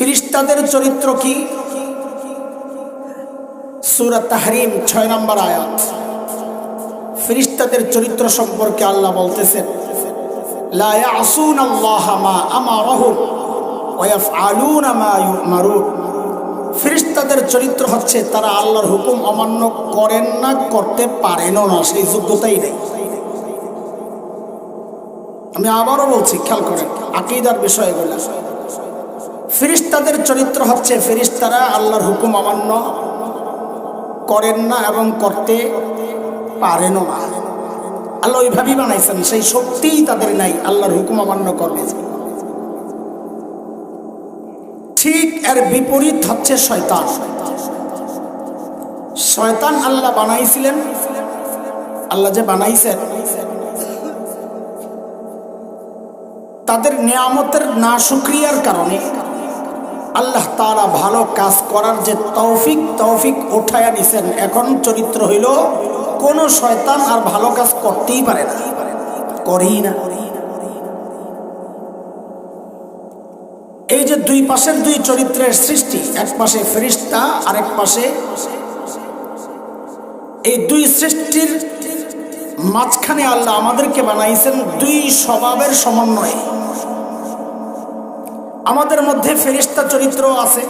ফেরেশতাদের চরিত্র কি? সূরা তাহরিম ৬ নম্বর আয়াত। ফেরেশতাদের চরিত্র সম্পর্কে আল্লাহ বলতেছেন, লা ইয়াসুনাল্লাহা মা আমারাহুম ওয়া ইয়াফআলুনা মা ইউমারুন। ফেরেশতাদের চরিত্র হচ্ছে তারা আল্লাহর হুকুম অমান্য করেন না, করতে পারেনও না, সেই যোগ্যতাই নেই। আমি আবারও বলছি, খেয়াল করেন আকীদার বিষয়গুলো। ফেরেশতাদের চরিত্র হচ্ছে ফেরেশতারা আল্লাহর হুকুম অমান্য করেন না এবং করতে পারেনও না। আল্লাহ ওইভাবেই বানাইছেন, সেই শক্তিই তাদের নাই আল্লাহর হুকুম অমান্য করবে। ঠিক এর বিপরীত হচ্ছে শয়তান। শয়তান আল্লাহ বানাইছিলেন, আল্লাহ যে বানাইছেন তাদের নিয়ামতের না শুকরিয়ার কারণে আল্লাহ তাআলা ভালো কাজ করার যে তৌফিক উঠায়া নিছেন। এখন চরিত্র হইল কোন শয়তান আর ভালো কাজ করতেই পারে না, করেই না। এই যে দুই পাশের দুই চরিত্রের সৃষ্টি, এক পাশে ফেরেশতা আর এক পাশে, এই দুই সৃষ্টির মাঝখানে আল্লাহ আমাদেরকে বানাইছেন দুই স্বভাবের সমন্বয়ে। আমাদের মধ্যে ফেরেশতা চরিত্র আছে,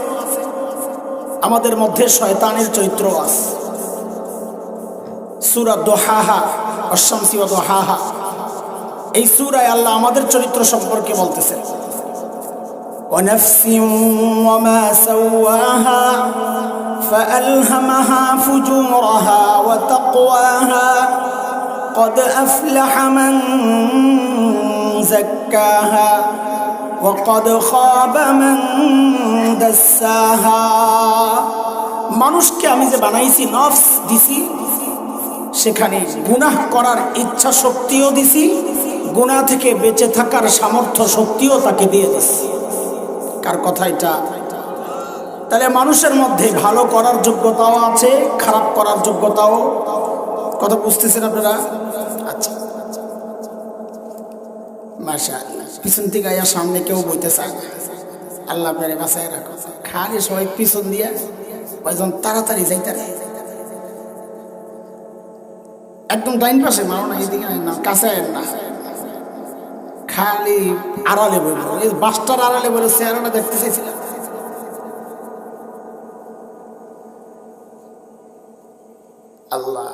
আমাদের মধ্যে শয়তানের চরিত্র আছে। সূরা দুহাহা ওয়াশ-শামসি ওয়া দুহাহা, এই সূরায় আল্লাহ আমাদের চরিত্র সম্পর্কে বলতেছেন, ওয়ানাফসিন ওয়া মা সাওয়াহা ফাআলহামাহা ফুজুরাহা ওয়া তাকওয়াহা قد أفلح من زكاها وقد خاب من دساها। মানুষকে আমি যে বানাইছি, নফস দিছি, সেখানে গুনাহ করার ইচ্ছা শক্তিও দিছি, গুনাহ থেকে বেঁচে থাকার সামর্থ্য শক্তিও তাকে দিয়ে দিছি। কার কথা এটা? তাহলে মানুষের মধ্যে ভালো করার যোগ্যতাও আছে, খারাপ করার যোগ্যতাও। কথা বুঝতেছেন আপনারা? আচ্ছা, মাশাআল্লাহ। পিছন থেকে আয়া সামনে কেউ বইতে চায় না, আল্লাহ আপনার বাঁচায় রাখো। খালি সবাই পিছন দিয়া কয়জন তাড়াতাড়ি যাইতে, একদম ডাইন পাশে মারো না, এদিকে না, কাছে না, খালি আড়ালে বলবো। এই বাসটার আড়ালে বলে চেহারাটা দেখতে চাইছিলাম। আল্লাহ,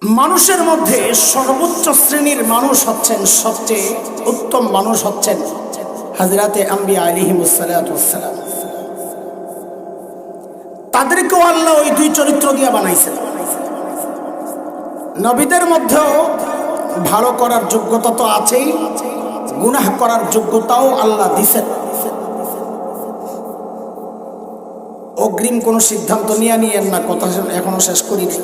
মানুষের মধ্যে সর্বোচ্চ শ্রেণীর মানুষ হচ্ছেন, সবচেয়ে উত্তম মানুষ হচ্ছেন হযরতে আম্বিয়া আলাইহিমুস সালাতু ওয়াস সালাম। তাদেরকেও আল্লাহ ওই দুই চরিত্র দিয়ে বানাইছেন। নবীদের মধ্যেও ভালো করার যোগ্যতা তো আছেই, গুনাহ করার যোগ্যতাও আল্লাহ দিছেন। অগ্রিম কোনো সিদ্ধান্ত নিয়েন না, কথা এখনো শেষ করিনি।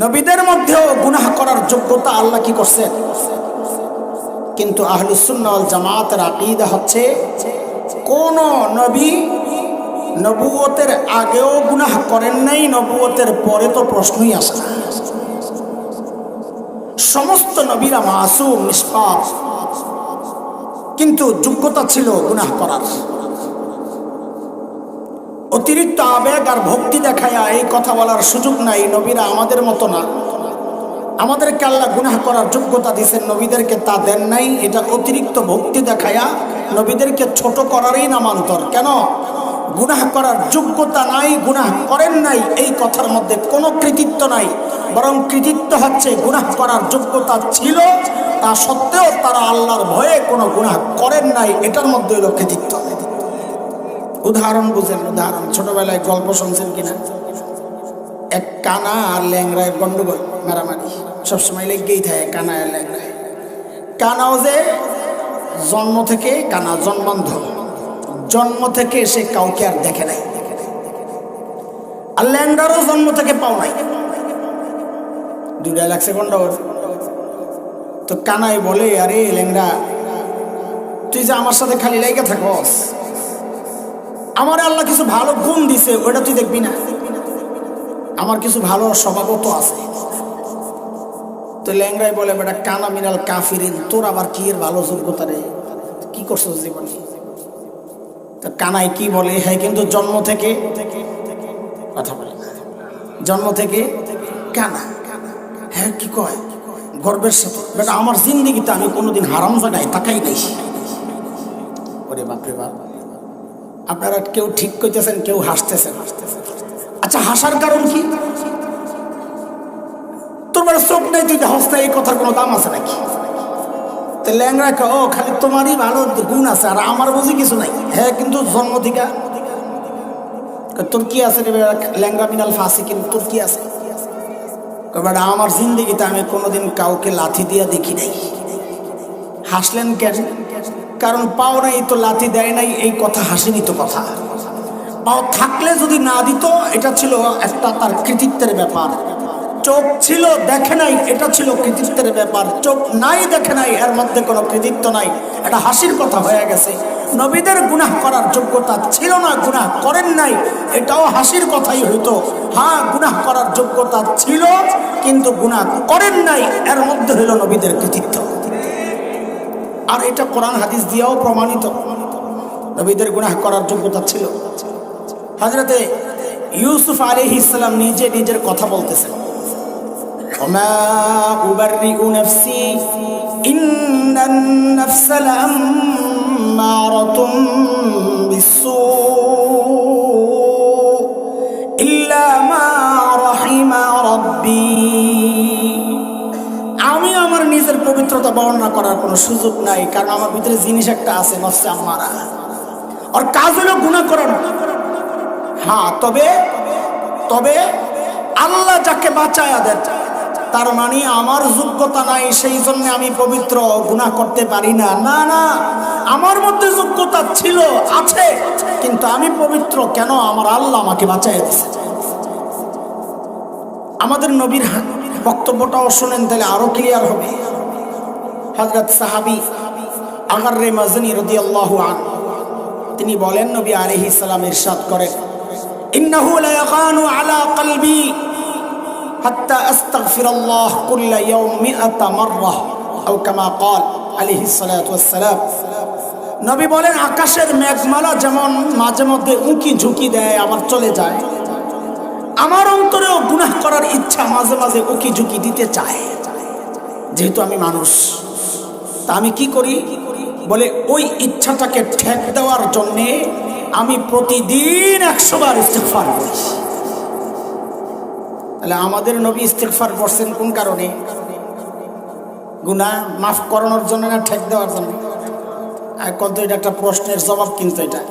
নবীদের মধ্যেও গুনাহ করার যোগ্যতা আল্লাহ কি করছেন, কিন্তু আহলুস সুন্নাহ ওয়াল জামাতের আকীদা হচ্ছে কোন নবী নবুয়তের আগেও গুনাহ করেন নাই, নবুয়তের পরে তো প্রশ্নই আসে না। সমস্ত নবীরা মাসুম, নিষ্পাপ, কিন্তু যোগ্যতা ছিল গুনাহ করার। অতিরিক্ত আবেগ আর ভক্তি দেখায়া এই কথা বলার সুযোগ নাই, নবীরা আমাদের মতো না। আমাদেরকে আল্লাহ গুনাহ করার যোগ্যতা দিয়েছেন, নবীদেরকে তা দেন নাই। এটা অতিরিক্ত ভক্তি দেখায়া নবীদেরকে ছোট করারই নামান্তর। কেন? গুনাহ করার যোগ্যতা নাই, গুনাহ করেন নাই, এই কথার মধ্যে কোনো কৃতিত্ব নাই। বরং কৃতিত্ব হচ্ছে গুনাহ করার যোগ্যতা ছিল, তা সত্ত্বেও তারা আল্লাহর ভয়ে কোনো গুনাহ করেন নাই, এটার মধ্যে হলো কৃতিত্ব। উদাহরণ বুঝেন, উদাহরণ ছোটবেলায় গল্প শুনছেন কিনা? এক কানা আর ল্যাংড়ায় গন্ডগোল, মারামারি সবসময় লেগেই থাকে কানা আর ল্যাংড়ায়। কানাও যে জন্ম থেকে কানা, জন্মান্ধ, জন্ম থেকে সে কাউকে আর দেখে নাই, আর ল্যাংড়ারও জন্ম থেকে পাও নাই, দুটাই লাগছে গন্ডগোল। তো কানাই বলে, আরে ল্যাংড়া, তুই যে আমার সাথে খালি লেগে থাকস, আমার আল্লাহ কিছু ভালো গুণ দিছে, ওটা তুই দেখবি না? আমার কিছু ভালো স্বভাবও তো আছে। তো ল্যাংরাই বলে বেটা কানা মিনাল কাফিরিন, তোর আবার কি এর ভালো যোগ্যতা রে, কি করছো জীবনে? তো কানাই কি বলে, হ্যাঁ কিন্তু জন্ম থেকে কথা বলে, জন্ম থেকে কানা। হ্যাঁ কি কয় গর্বের সাথে, বেটা আমার জিন্দিগিতে আমি কোনোদিন হারাম জায়গায় তাকাই নাই। ওরে বাপরে বাপ, আপনারা কেউ ঠিক কইতেছেন, কেউ হাসতেছেন। আচ্ছা হাসার কারণ কি? তোর বেটা চোখ নেই, তুই হাস না, এই কথার কোনো দাম আছে নাকি? তো ল্যাংরা ও খালি তোমারই ভালো গুণ আছে আর আমার বুঝি কিছু নাই। হ্যাঁ কিন্তু জন্ম থেকে তোর কি আছে রে ল্যাংরা মিনাল ফাঁসি, কিন্তু তোর কি আছে? বেটা আমার জিন্দিগিতে আমি কোনোদিন কাউকে লাথি দিয়া দেখি নাই। হাসলেন কেন? কারণ পাও নাই তো লাথি দেয় নাই, এই কথা হাসিনি তো কথা। পাও থাকলে যদি না দিত, এটা ছিল একটা তার কৃতিত্বের ব্যাপার। চোখ ছিল দেখে নাই, এটা ছিল কৃতিত্বের ব্যাপার। চোখ নাই দেখে নাই, এর মধ্যে কোনো কৃতিত্ব নাই, এটা হাসির কথা হয়ে গেছে। নবীদের গুনাহ করার যোগ্যতা ছিল না, গুনাহ করেন নাই, এটাও হাসির কথাই হইতো। হ্যাঁ গুনাহ করার যোগ্যতা ছিল কিন্তু গুনাহ করেন নাই, এর মধ্যে হইল নবীদের কৃতিত্ব। আর এটা কোরআন হাদিস দিয়েও প্রমাণিত, নবীদের গুনাহ করার যোগ্যতা ছিল। হযরতে ইউসুফ আলাইহিস সালাম নিজে নিজের কথা বলতেছেন, ওমা উবাররিউ নাফসি ইন্নান নাফসা লাম্মারাতুম বিসসু ইল্লা মা রাহিমা রাব্বি। আমি আমার নিজের পবিত্রতা বর্ণনা করার কোনো সুযোগ নাই, কারণ আমার ভিতরে জিনিস একটা আছে, নফসে আম্মারা, আর কাজ হলো গুনাহ করানো। হ্যাঁ তবে তবে আল্লাহ যাকে বাঁচায়া দেন, তার মানে আমার যোগ্যতা নাই, সেই জন্য আমি পবিত্র, গুনাহ করতে পারি না। না না, আমার মধ্যে যোগ্যতা ছিল, আছে, কিন্তু আমি পবিত্র কেন? আমার আল্লাহ আমাকে বাঁচাইয়া দিয়েছে। আমাদের নবীর বক্তব্যটাও শোনেন, তাহলে আরো ক্লিয়ার হবে। হযরত সাহাবী আগর মাজনি রাদিয়াল্লাহু আনহু তিনি বলেন, নবী আলাইহিস সালাম ইরশাদ করেন, ইন্নাহু লা ইয়াকানু আলা কলবি হাত্তা আস্তাগফিরুল্লাহ কুল্লা ইয়াউম 100 মাররা আও কামা ক্বাল আলাইহিস সালাতু ওয়াস সালাম। নবী বলেন, আকাশের মেঘমালা যেমন মাঝে মধ্যে উঁকি ঝুঁকি দেয়, আমার চলে যায়, আমার অন্তরেও গুনাহ করার ইচ্ছা মাঝে মাঝে উকি ঝুঁকি দিতে চায়, যেহেতু আমি মানুষ। তা আমি কি করি? বলে ওই ইচ্ছাটাকে ঠেক দেওয়ার জন্যে আমি প্রতিদিন 100 বার ইস্তিগফার করি। তাহলে আমাদের নবী ইস্তিগফার করছেন কোন কারণে? গুনাহ মাফ করানোর জন্য না ঠেক দেওয়ার জন্য? কত এটা একটা প্রশ্নের জবাব, কিন্তু এটা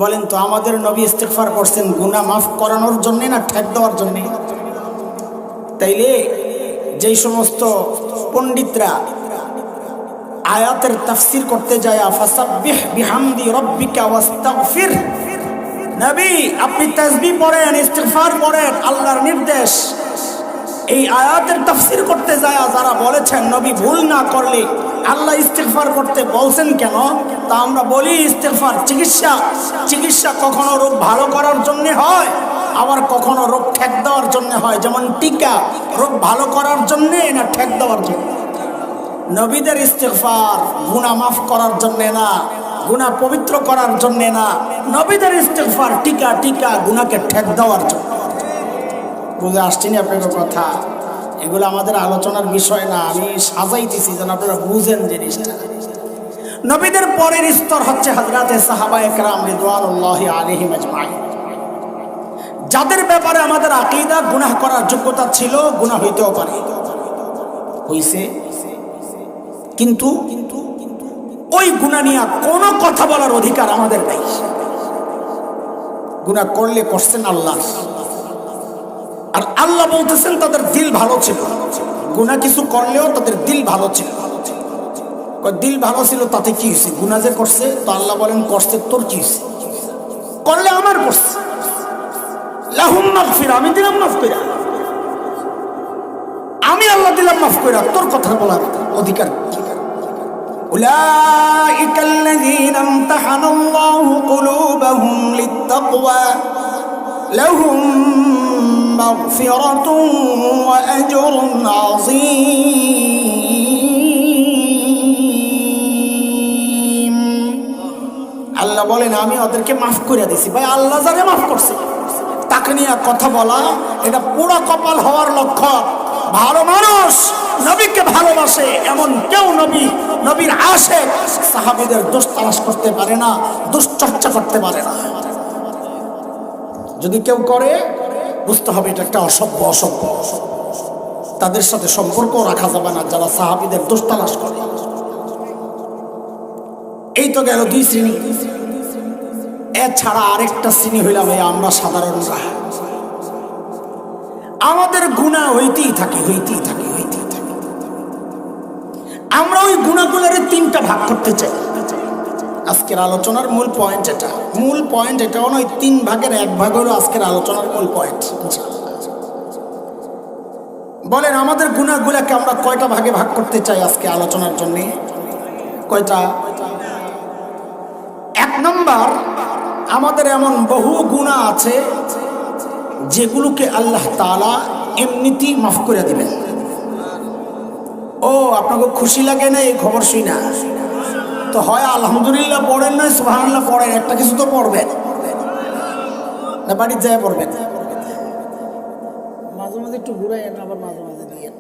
বলেন তো, আমাদের নবী ইস্তিগফার করছেন গুনাহ মাফ করানোর জন্য না ঠেক দেওয়ার জন্য? তাইলে যেই সমস্ত পণ্ডিতরা আয়াতের তাফসীর করতে যায়, ফাসাব্বিহ বিহামদি রাব্বিকা ওয়াস্তাগফির, নবী আপনি তাসবিহ পড়েন, ইস্তিগফার পড়েন, আল্লাহর নির্দেশ। এই আয়াতের তাফসীর করতে যায় যারা বলেছেন নবী ভুল না করলে আল্লাহ ইস্তিগফার করতে বলছেন কেন, তা আমরা বলি ইস্তিগফার চিকিৎসা। চিকিৎসা কখনো রোগ ভালো করার জন্য হয়, আবার কখনো রোগ ঠেক দেওয়ার জন্য হয়। যেমন টিকা রোগ ভালো করার জন্য না ঠেক দেওয়ার জন্য? নবীদের ইস্তিগফার গুনাহ মাফ করার জন্য না, গুনাহ পবিত্র করার জন্য না, নবীদের ইস্তিগফার টিকা টিকা গুনাহকে ঠেক দেওয়ার জন্য। বুঝে আসছেন আপনাদের কথা? এগুলো আমাদের আলোচনার বিষয় না, আমি সাজাইতেছি যেন আপনারা বুঝেন জিনিসটা। নবীদের পরের স্তর হচ্ছে হযরতে সাহাবায়ে কেরাম রিদওয়ানুল্লাহি আলাইহিম আজমাইন, যাদের ব্যাপারে আমাদের আকীদা গুনাহ করার যোগ্যতা ছিল, গুনাহ হইতেও পারে, হইছে, কিন্তু ওই গুনাহ নিয়ে কোনো কথা বলার অধিকার আমাদের নাই। গুনাহ করলে করছেন আল্লাহ, আর আল্লাহ বলতেছেন তাদের দিল ভালো ছিল। গুনাহ কিছু করলেও তাদের দিল ভালো ছিল। দিল ভালো ছিল তাতে কি হয়েছে? গুনাহ যে করছে, তো আল্লাহ বলেন করছে, তোর কি হয়েছে? করলে আমার করছে, লাহুম মাগফিরা, আমি দিলাম মাফ কইরা, আমি আল্লাহ দিলাম মাফ কইরা, তোর কথা বলার অধিকার কি? উলাইকাল্লাযীনা ইমতাহানাল্লাহু কুলুবাহুম লিত্তাকওয়া লাহুম মাগফিরাতুন ওয়া আজরুন আযীম। আল্লাহ বলেন আমি ওদেরকে মাফ করে দিছি। ভাই আল্লাহ যারে মাফ করছে তাকে নিয়ে কথা বলা এটা পুরো কপাল হওয়ার লক্ষণ। ভালো মানুষ নবীকে ভালোবাসে এমন কেউ নবীর আশিক সাহাবীদের দোষ তালাশ করতে পারে না, দুশ্চর্চা করতে পারে না। যদি কেউ করে বুঝতে হবে এটা একটা অসভ্য। তাদের সাথে সম্পর্ক রাখা যাবে না যারা সাহাবীদের দোষ তালাশ করে। এই তো গেল দুই শ্রেণী। এছাড়া আরেকটা শ্রেণী হইলাম আমরা সাধারণরা। আমাদের গুনাহ হইতেই থাকে। আমরা ওই গুনাহগুলোর তিনটা ভাগ করতে চাই। আজকের আলোচনার মূল পয়েন্ট এটাও নয়, তিন ভাগের এক ভাগ হলো আজকের আলোচনার মূল পয়েন্ট। বলেন আমাদের গুনাহগুলোকে আমরা কয়টা ভাগে ভাগ করতে চাই আজকে আলোচনার জন্য? কয়টা? এক নম্বর, আমাদের এমন বহু গুনাহ আছে যেগুলোকে আল্লাহ তাআলা এমনিতেই মাফ করে দিবেন। ও আপনাকে খুশি লাগে না এই খবর শুনা? তো হয় আলহামদুলিল্লাহ পড়েন না সুবহানাল্লাহ পড়েন, একটা কিছু তো পড়বেন না, বাড়ির যায় পড়বেন। মাঝে মাঝে একটু ঘুরাইয়েন, আবার মাঝে মাঝে দিয়ে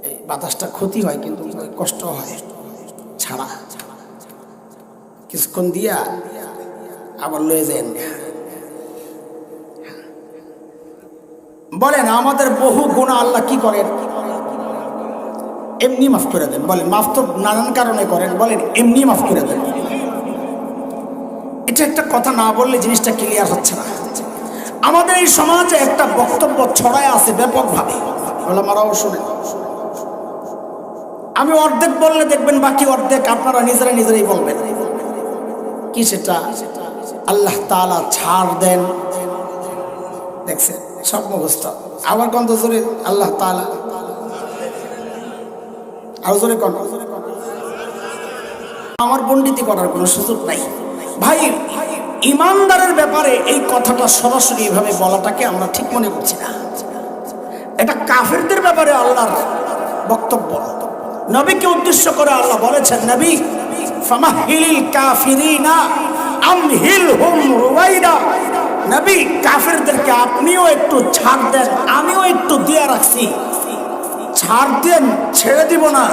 এই বাতাসটা ক্ষতি হয় কিন্তু কষ্ট হয় ছাড়া। কিছুক্ষণ দিয়া আবার লয়ে যায়। বলেন আমাদের বহু গুনাহ আল্লাহ কি করেন? এমনি মাফ করে দেন। বলেন মাফ তো নানান কারণে করেন, বলেন এমনি মাফ করে দেন। এটা একটা কথা না বললে জিনিসটা ক্লিয়ার হচ্ছে না। আমাদের এই সমাজে একটা বক্তব্য ছড়ায় আছে ব্যাপকভাবে, ওলামারাও শুনেন। আমি অর্ধেক বললে দেখবেন বাকি অর্ধেক আপনারা নিজেরাই বলবেন। কি সেটা? আল্লাহ তাআলা ছাড় দেন। দেখছেন সব মুখস্থ। আবার কত জোরে আল্লাহ তাআলা, আরো জোরে কোন? আমার পণ্ডিতি করার কোনো সুযোগ নাই। ভাই ইমানদারের ব্যাপারে এই কথাটা সরাসরি এভাবে বলাটাকে আমরা ঠিক মনে করছি না। এটা কাফেরদের ব্যাপারে আল্লাহর বক্তব্য। নবীকে উদ্দেশ্য করে আল্লাহ বলেছেন, নবী ফামাহিলিল কাফিরিনা আমহিলহুম রুওয়াইদা। নবী কাফেরদেরকে আপনিও একটু ছাড় দেন, আমিও একটু দিয়ে রাখছি। ছাড় দেন, ছেড়ে দিব না।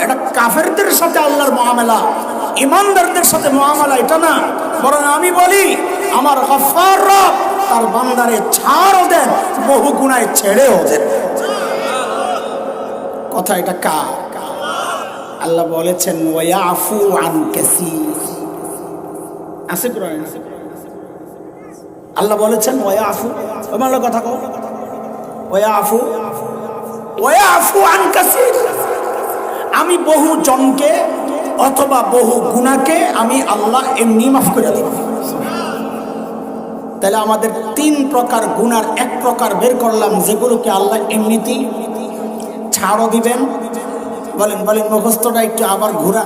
এটা কাফেরদের সাথে আল্লাহর মুআমালা, ইমানদারদের সাথে মুআমালা এটা না। বরং আমি বলি আমার গফফার রব তার বান্দারে ছাড়ও দেন, বহু গুনায় ছেড়েও দেন। কথা এটা কার? আল্লাহ বলেছেন ওয়ায়াফু আন কাসীর। আছে কোরআনে আল্লাহ বলেছেন ওয়ায়াফু। আমার কথা কও, ওয়ায়াফু আন কাসীর। আমি বহু জনকে অথবা বহু গুনাহকে আমি আল্লাহ এমনি মাফ করে দেব। তাহলে আমাদের তিন প্রকার গুনার এক প্রকার বের করলাম যেগুলোকে আল্লাহ এমনিতেই ছাড়ও দিবেন। বলেন মুখস্থটা একটু আবার ঘুরা।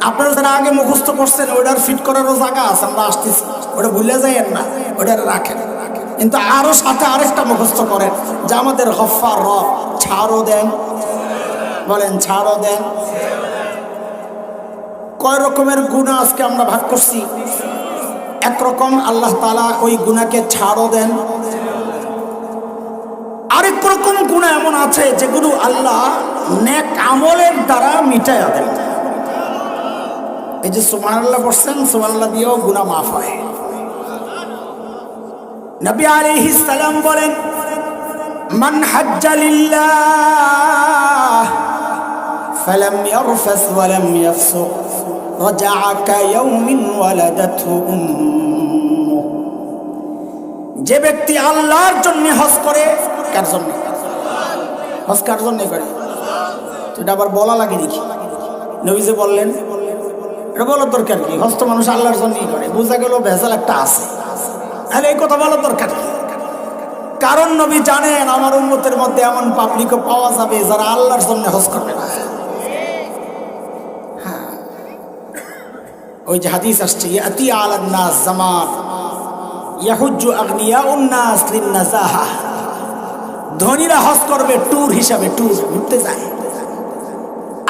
আপনারা যারা আগে মুখস্থ করছেন ওটার ফিট করারও জায়গা আছে, আমরা আসতেছি, ওটা ভুলে যাইয়েন না, ওটা রাখেন। কিন্তু আরো সাথে আরেকটা মুখস্থ করেন যে আমাদের গফফার রব ছাড়ও দেন। বলেন ছাড়ও দেন। কয় রকমের গুনাহ আজকে আমরা ভাগ করছি? একরকম আল্লাহ তাআলা ওই গুনাহকে ছাড়ও দেন। আরেক রকম গুনাহ এমন আছে যেগুলো আল্লাহ নেক আমলের দ্বারা মিটাইয়া দেন। এই যে সুবহানাল্লাহ বলছেন, সুবহানাল্লাহ দিয়েও গুনাহ মাফ হয়। নবী আলাইহিস সালাম বলেন, মান হাজ্জা লিল্লাহ ফালাম ইয়ারফাস ওয়া লাম ইয়াফসুক রাজাআ কায়াউমিন ওয়ালাদাতহু উম্মুহু। যে ব্যক্তি আল্লাহর জন্য হজ করে, কার জন্য হজ? কার জন্য করে? এটা আবার বলা লাগে নাকি? নবী যে বললেন এটা বলার দরকার কি? হজ তো মানুষ আল্লাহর জন্যই করে। বোঝা গেল ভেজাল একটা আছে। তাহলে এই কথা বলার দরকার কি? কারণ নবী জানেন আমার উম্মতের মধ্যে এমন পাবলিকও পাওয়া যাবে যারা আল্লাহর জন্য হজ করবে না। হ্যাঁ, ওই যে হাদিস আসছে, ইয়াতি আলান নাস জামান ইয়াহুজ্জু আগনিয়াউন নাস লিন নাজাহা ধনীরা হজ করবে ট্যুর হিসাবে, ট্যুর ঘুরতে যায়,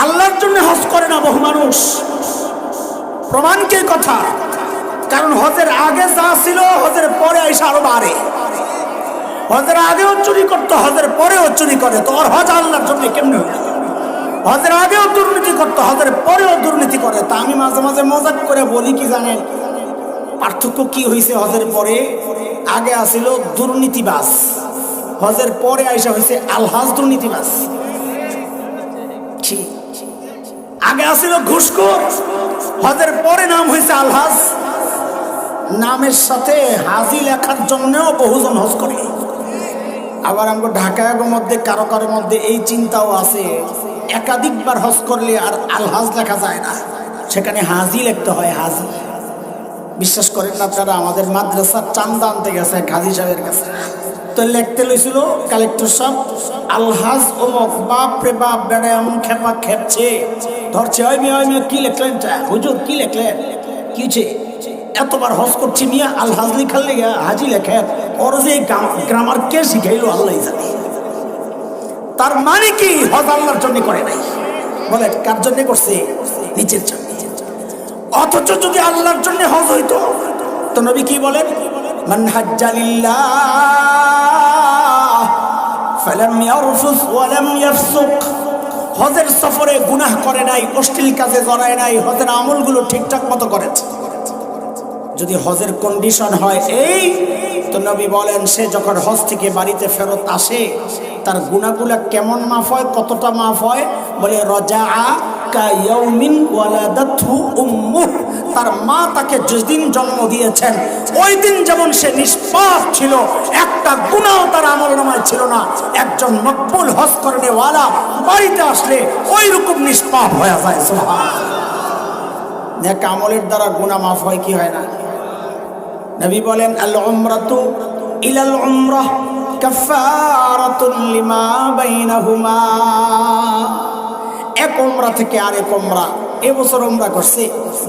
আল্লাহর জন্য হজ করে না বহু মানুষ। প্রমাণকে কথা, কারণ হজের আগে যা ছিল হজের পরে আইসা আরো বাড়ে। হজের আগেও চুরি করতো, হজের পরেও চুরি করে, তো ওর হজ আল্লাহর জন্য কেমনে হইল? হজের আগেও দুর্নীতি করতো, হজের পরেও দুর্নীতি করে। তা আমি মাঝে মাঝে মজাক করে বলি কি জানেন পার্থক্য কি হয়েছে? হজের পরে আগে আসিল দুর্নীতিবাজ, হজের পরে আইসা হয়েছে আলহাজ দুর্নীতিবাজ। আগে আসিল ঘুষখোর, হজের পরে নাম হয়েছে আলহাজ। নামের সাথে হাজি লেখার জন্যও বহুজন হজ করে। আবার আমাকে ঢাকার মধ্যে কারো কারোর মধ্যে এই চিন্তাও আছে, একাধিকবার হজ করলে আর আলহাজ লেখা যায় না, সেখানে হাজি লিখতে হয়, হাজি। বিশ্বাস করেন না আপনারা, আমাদের মাদ্রাসার চান্দা আনতে গেছে হাজি সাহেবের কাছে, তো লিখতে লইছিল কালেক্টর সাহেব আলহাজ অমুক। বাপ রে বাপ, বেড়া এমন খেপা খেপছে, ধরছে ওই মেয়ে, ওই মেয়ে কি লিখলেন হুজুর, কি লিখলেন, কি হচ্ছে? এতবার হজ করছি মিয়া, আলহাজ লিখার লেগে হাজি লেখে। ওর যে গ্রামার কে শিখাইলো আল্লাহ জানে। তার মানে কি হজ আল্লাহর জন্য করে নাই? বলে কার জন্য করছে? নিজের জন্য। অথচ যদি আল্লাহর জন্য হজ হইতো তো নবী কি বলেন? মান হাজ্জা লিল্লাহ ফালাম ইয়ারফুস ওয়া লাম ইয়াফসুক। হজের সফরে গুনাহ করে নাই, অশ্লীল কাজে জড়ায় নাই, হজের আমলগুলো ঠিকঠাক মতো করেছে। যদি হজের কন্ডিশন হয় এই, তো নবী বলেন সে যখন হজ থেকে বাড়িতে ফেরত আসে তার গুনাহগুলো কেমন মাফ হয়, কতটা মাফ হয়? বলে রাজাআ কায়াউমিন ওয়ালাদাতহু উম্মুহ। তার মা তাকে যেদিন জন্ম দিয়েছেন ওই দিন যেমন সে নিষ্পাপ ছিল, একটা গুনাহ তার আমলনামায় ছিল না, একজন মকবুল হজ করেনেওয়ালা বাড়িতে আসলে ওই রকম নিষ্পাপ হয়ে যায়। সুবহানাল্লাহ। নেক আমলের দ্বারা গুনাহ মাফ হয় কি হয় না? নবী বলেন আল উমরাতু ইলাল উমরাহ কাফারাতুন লিমা বাইনাহুমা। এক উমরা থেকে আরেক উমরা, এবছর উমরা করছে,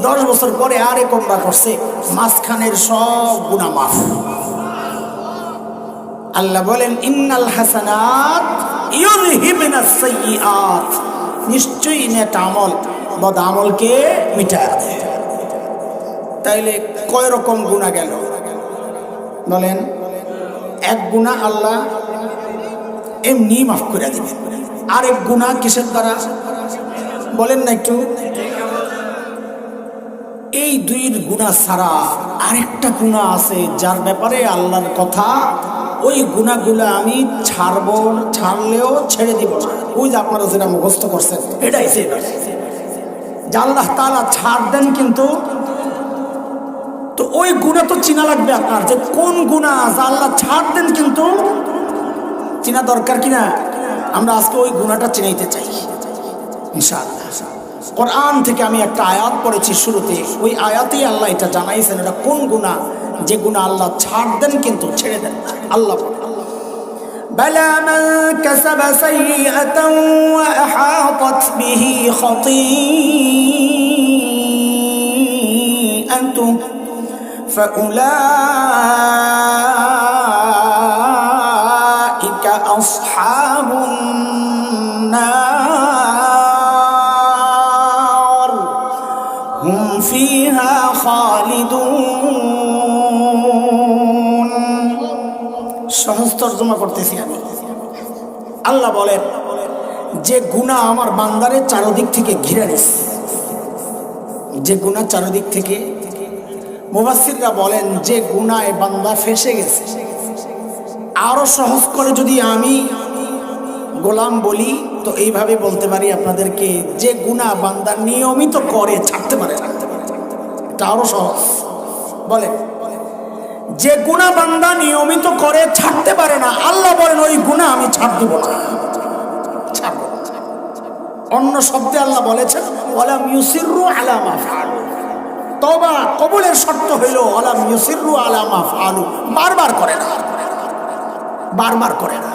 10 বছর পরে আরেক উমরা করছে, মাঝখানের সব গুনাহ মাফ। আল্লাহ বলেন ইন্নাল হাসানাত ইউযহিবুনাস সাইয়্যাত। নিশ্চয়ই নেক আমল বদ আমলকে মিটায় দেয়। তাইলে কয় রকম গুনাহ গেল বলেন? এক গুনাহ আল্লাহ এমনি মাফ করে দিবেন, আরেক গুনাহ কিসের দ্বারা বলেন না একটু? এই দুইয়ের গুনাহ ছাড়া আরেকটা গুনাহ আছে যার ব্যাপারে আল্লাহর কথা, ওই গুনাহগুলো আমি ছাড়লেও ছেড়ে দিব না। ওই যে আপনারা যেটা মুখস্থ করছেন এটাই যে আল্লাহ তাআলা ছাড় দেন, কিন্তু তো ওই গুনাহ তো চিনা লাগবে আপনার, যে কোন গুনাহ আল্লাহ ছাড় দেন কিন্তু চিনা দরকার কিনা। আমরা আজকে ওই গুনাহটা চিনাইতে চাই ইনশাআল্লাহ। কোরআন থেকে আমি একটা আয়াত পড়েছি শুরুতে, ওই আয়াতেই আল্লাহ এটা জানাইছেন এটা কোন গুনাহ, যে গুনাহ আল্লাহ ছাড় দেন কিন্তু ছেড়ে দেন না। আল্লাহ বালা মান কাসাবা সাইয়্যাতান ওয়া আহাতাত বিহি খাতিআতুহু ফাউলাইকা আসহাবুন নার হুম ফিহা খালিদুন। সহজ তরজমা করতেছি আমি। আল্লাহ বলেন যে গুনাহ আমার বান্দারে চারদিক থেকে ঘিরে নিছে, যে গুনাহ চারদিক থেকে, মুফাসসিররা বলেন যে গুনাহে বান্দা ফেসে গেছে। আরো সহজ করে যদি আমি গোলাম বলি তো এইভাবে বলতে পারি আপনাদেরকে, যে গুনাহ বান্দা নিয়মিত করে ছাড়তে পারে না, এটা আরো সহজ। বলেন যে গুনাহ বান্দা নিয়মিত করে ছাড়তে পারে না, আল্লাহ বলেন ওই গুনাহ আমি ছাড় দিব না, ছাড়ব। অন্য শব্দে আল্লাহ বলেছেন ওয়ালাম ইউসিররু আলা মা ফাআলু। তওবা কবুলের শর্ত হইল ওয়ালাম ইউসিররু আলা মা ফাআলু, বারবার করে না, বারবার করে না।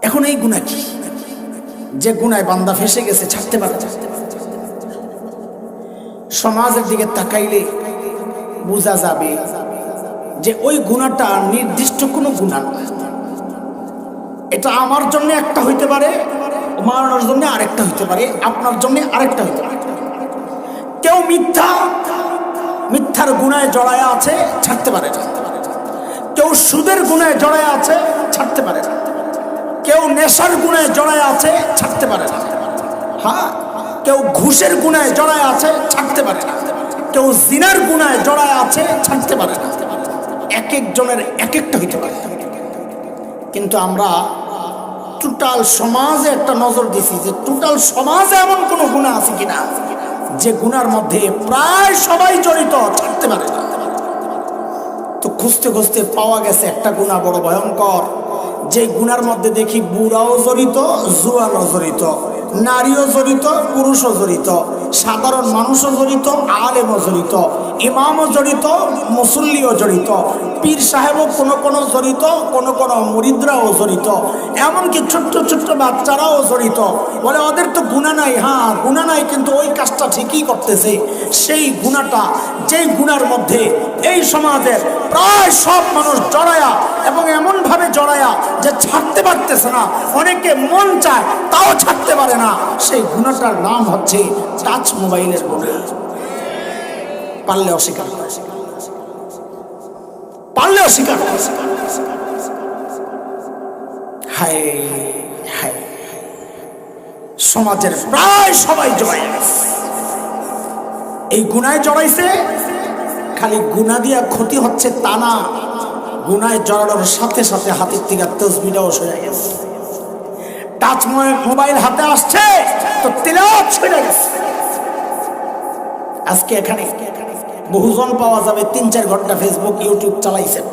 এখন এই গুনাহ কি? যে গুনায় বান্দা ফেসে গেছে ছাড়তে পারে না। সমাজের দিকে তাকাইলে বোঝা যাবে যে ওই গুনাহটা নির্দিষ্ট কোনো গুনাহ না, এটা আমার জন্য একটা হইতে পারে, মারানোর জন্য আরেকটা হইতে পারে, আপনার জন্য আরেকটা হইতে পারে। কেউ মিথ্যার গুনায় জড়ায় আছে, ছাড়তে পারে না। কেউ সুদের গুনায় জড়ায় আছে, ছাড়তে পারে না। কেউ নেশার গুনায় জড়ায় আছে, ছাড়তে পারে না। হ্যাঁ, কেউ ঘুষের গুনায় জড়ায় আছে, ছাড়তে পারে না। কেউ জিনার গুনায় জড়ায় আছে, ছাড়তে পারে না। এক একজনের এক একটা হইতে পারে। কিন্তু আমরা টোটাল সমাজে একটা নজর দিছি যে টোটাল সমাজে এমন কোনো গুনাহ আছে কিনা যে গুনার মধ্যে প্রায় সবাই জড়িত, ছাড়তে পারে না। তো খুঁজতে খুঁজতে পাওয়া গেছে একটা গুনাহ বড় ভয়ঙ্কর, যে গুনার মধ্যে দেখি বুড়াও জড়িত, জুয়ানও জড়িত, নারীও জড়িত, পুরুষও জড়িত, সাধারণ মানুষও জড়িত, আলেমও জড়িত, ইমামও জড়িত, মুসল্লিও জড়িত, পীর সাহেবও কোনো জড়িত, কোনো মুরিদরাও জড়িত, এমনকি ছোট্ট ছোট্ট বাচ্চারাও জড়িত। বলে ওদের তো গুনাহ নাই। হ্যাঁ, গুনাহ নাই, কিন্তু ওই কাজটা ঠিকই করতেছে। সেই গুনাহটা, যেই গুনার মধ্যে এই সমাজের প্রায় সব মানুষ জড়ায়া, এবং এমনভাবে জড়ায়া যে ছাড়তে পারতেছে না, অনেকে মন চায় তাও ছাড়তে পারে না, সেই গুনাহটার নাম হচ্ছে টাচ মোবাইলের গুনাহ। পারলে অস্বীকার করে, পারলে অস্বীকার করে। হায় হায়, সমাজের প্রায় সবাই জড়াই গেছে, এই গুনায় জড়াইছে। খালি গুনাহ দিয়া ক্ষতি হচ্ছে তা না, গুনায় জড়ানোর সাথে সাথে হাতের থেকে তসবিহটাও সরে গেছে। টাচ মোবাইল হাতে আসছে তো তিলাওয়াত সরে গেছে। আজকে এখানে বহুজন পাওয়া যাবে ৩-৪ ঘন্টা ফেসবুক ইউটিউব চালাইছেন,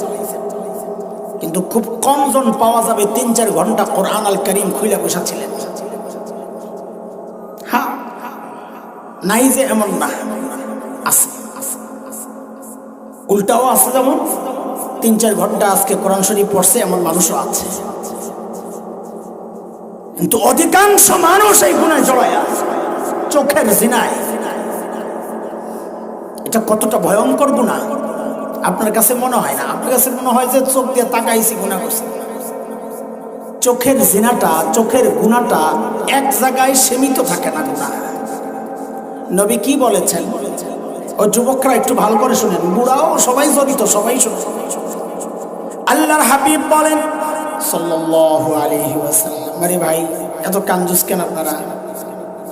কিন্তু খুব কম জন পাওয়া যাবে ৩-৪ ঘন্টা কোরআন আল কারীম খুলে বসেছিলেন। হ্যাঁ, নাই যে এমন না, আছে, উল্টাও আছে। যেমন ৩-৪ ঘন্টা আজকে কোরআন শরীফ পড়ছে এমন মানুষও আছে, কিন্তু অধিকাংশ মানুষ এই গুনায় জড়ায় আছে, চোখের জিনায়। এটা কতটা ভয়ঙ্কর গুনাহ আপনার কাছে মনে হয় না? আপনার কাছে মনে হয় যে চোখ দিয়ে তাকাইছি, গুনাহ করছি। চোখের জিনাটা, চোখের গুনাহটা এক জায়গায় সীমিত থাকে না। গুনাহ নবী কি বলেছেন? ও যুবকরা একটু ভালো করে শুনেন, বুড়াও সবাই জড়িত, সবাই শুনে। আল্লাহর হাবিব বলেন সাল্লাল্লাহু আলাইহি ওয়াসাল্লাম, আরে ভাই এত কাঞ্জুস কেন আপনারা?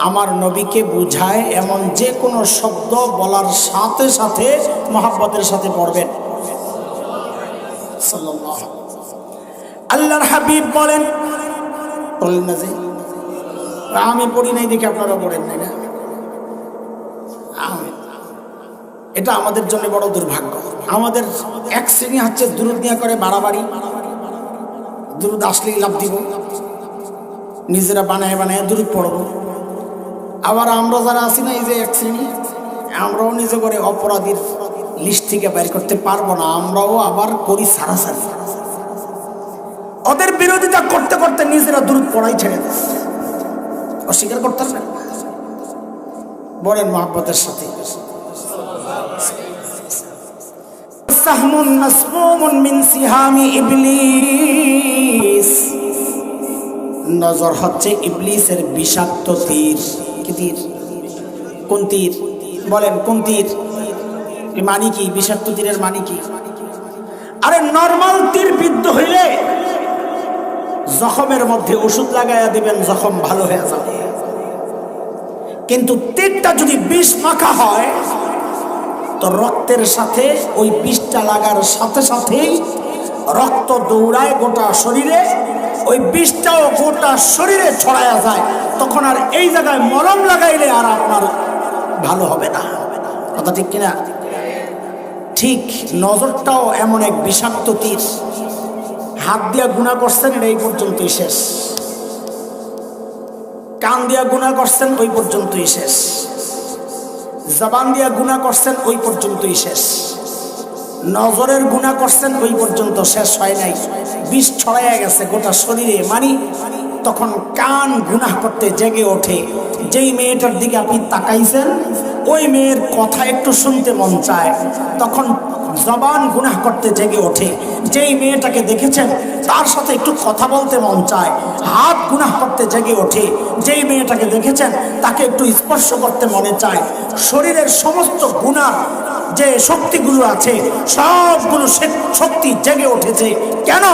আমার নবীকে বুঝায় এমন যে কোনো শব্দ বলার সাথে সাথে মহব্বতের সাথে পড়বেন। সাল্লাল্লাহু আল্লাহর হাবিব বলেন না যে আমি পড়ি নাই দেখে আপনারা পড়েন নাই না, এটা আমাদের জন্য বড় দুর্ভাগ্য। আমাদের এক শ্রেণী হচ্ছে দুরুদ নিয়া করে বাড়াবাড়ি, দুরুদ আসলেই লাভ দিব, নিজেরা বানায় বানায় দুরুদ পড়বো। আবার আমরা যারা আছি না, এই যে এক শ্রেণী, আমরাও নিজে করে অপরাধীর লিস্ট থেকে বের করতে পারবো না, আমরাও আবার করি সারাসারি। ওদের বিরোধিতা করতে করতে নিজেরা দুরুদ পড়াই ছেড়ে দিচ্ছে, অস্বীকার করতে পারে। বলেন মহব্বতের সাথে, সাহমুন মাসমুমুন মিন সিহামি ইবলিস, নজর হচ্ছে ইবলিসের বিষাক্ত তীর। কি তীর? কোন তীর? বলেন কোন তীর? মানি কি? বিষাক্ত তীরের মানি কি? আরে নরমাল তীর বিদ্ধ হইলে জখমের মধ্যে ওষুধ লাগাইয়া দিবেন, জখম ভালো হয়ে যাবে। কিন্তু তীরটা যদি বিষ মাখা হয় তো রক্তের সাথে ওই বিষটা লাগার সাথে সাথেই রক্ত দৌড়ায় গোটা শরীরে, ওই বিষটাও গোটা শরীরে ছড়ায়া যায়। তখন আর এই জায়গায় মলম লাগাইলে আর আপনার ভালো হবে না। কথা ঠিক কিনা? ঠিক নজরটাও এমন এক বিষাক্ত তীর। হাত দিয়া গুনাহ করছেন, এটা এই পর্যন্তই শেষ। কান দিয়া গুনাহ করছেন, ওই পর্যন্তই শেষ। জবান দিয়া গুনাহ করছেন, ওই পর্যন্তই শেষ। নজরের গুনাহ করছেন, ওই পর্যন্ত শেষ হয় নাই, বিষ ছড়াইয়া গেছে গোটা শরীরে। মানে তখন কান গুনাহ করতে জেগে ওঠে। যেই মেয়েটার দিকে আপনি তাকাইছেন ওই মেয়ের কথা একটু শুনতে মন চায়, তখন জবান গুনাহ করতে জেগে ওঠে। যেই মেয়েটাকে দেখেছেন তার সাথে একটু কথা বলতে মন চায়, হাত গুনাহ করতে জেগে ওঠে। যেই মেয়েটাকে দেখেছেন তাকে একটু স্পর্শ করতে মনে চায়। শরীরের সমস্ত গুনাহ যে শক্তিগুলো আছে সবগুলো শক্তি জেগে উঠেছে। কেন?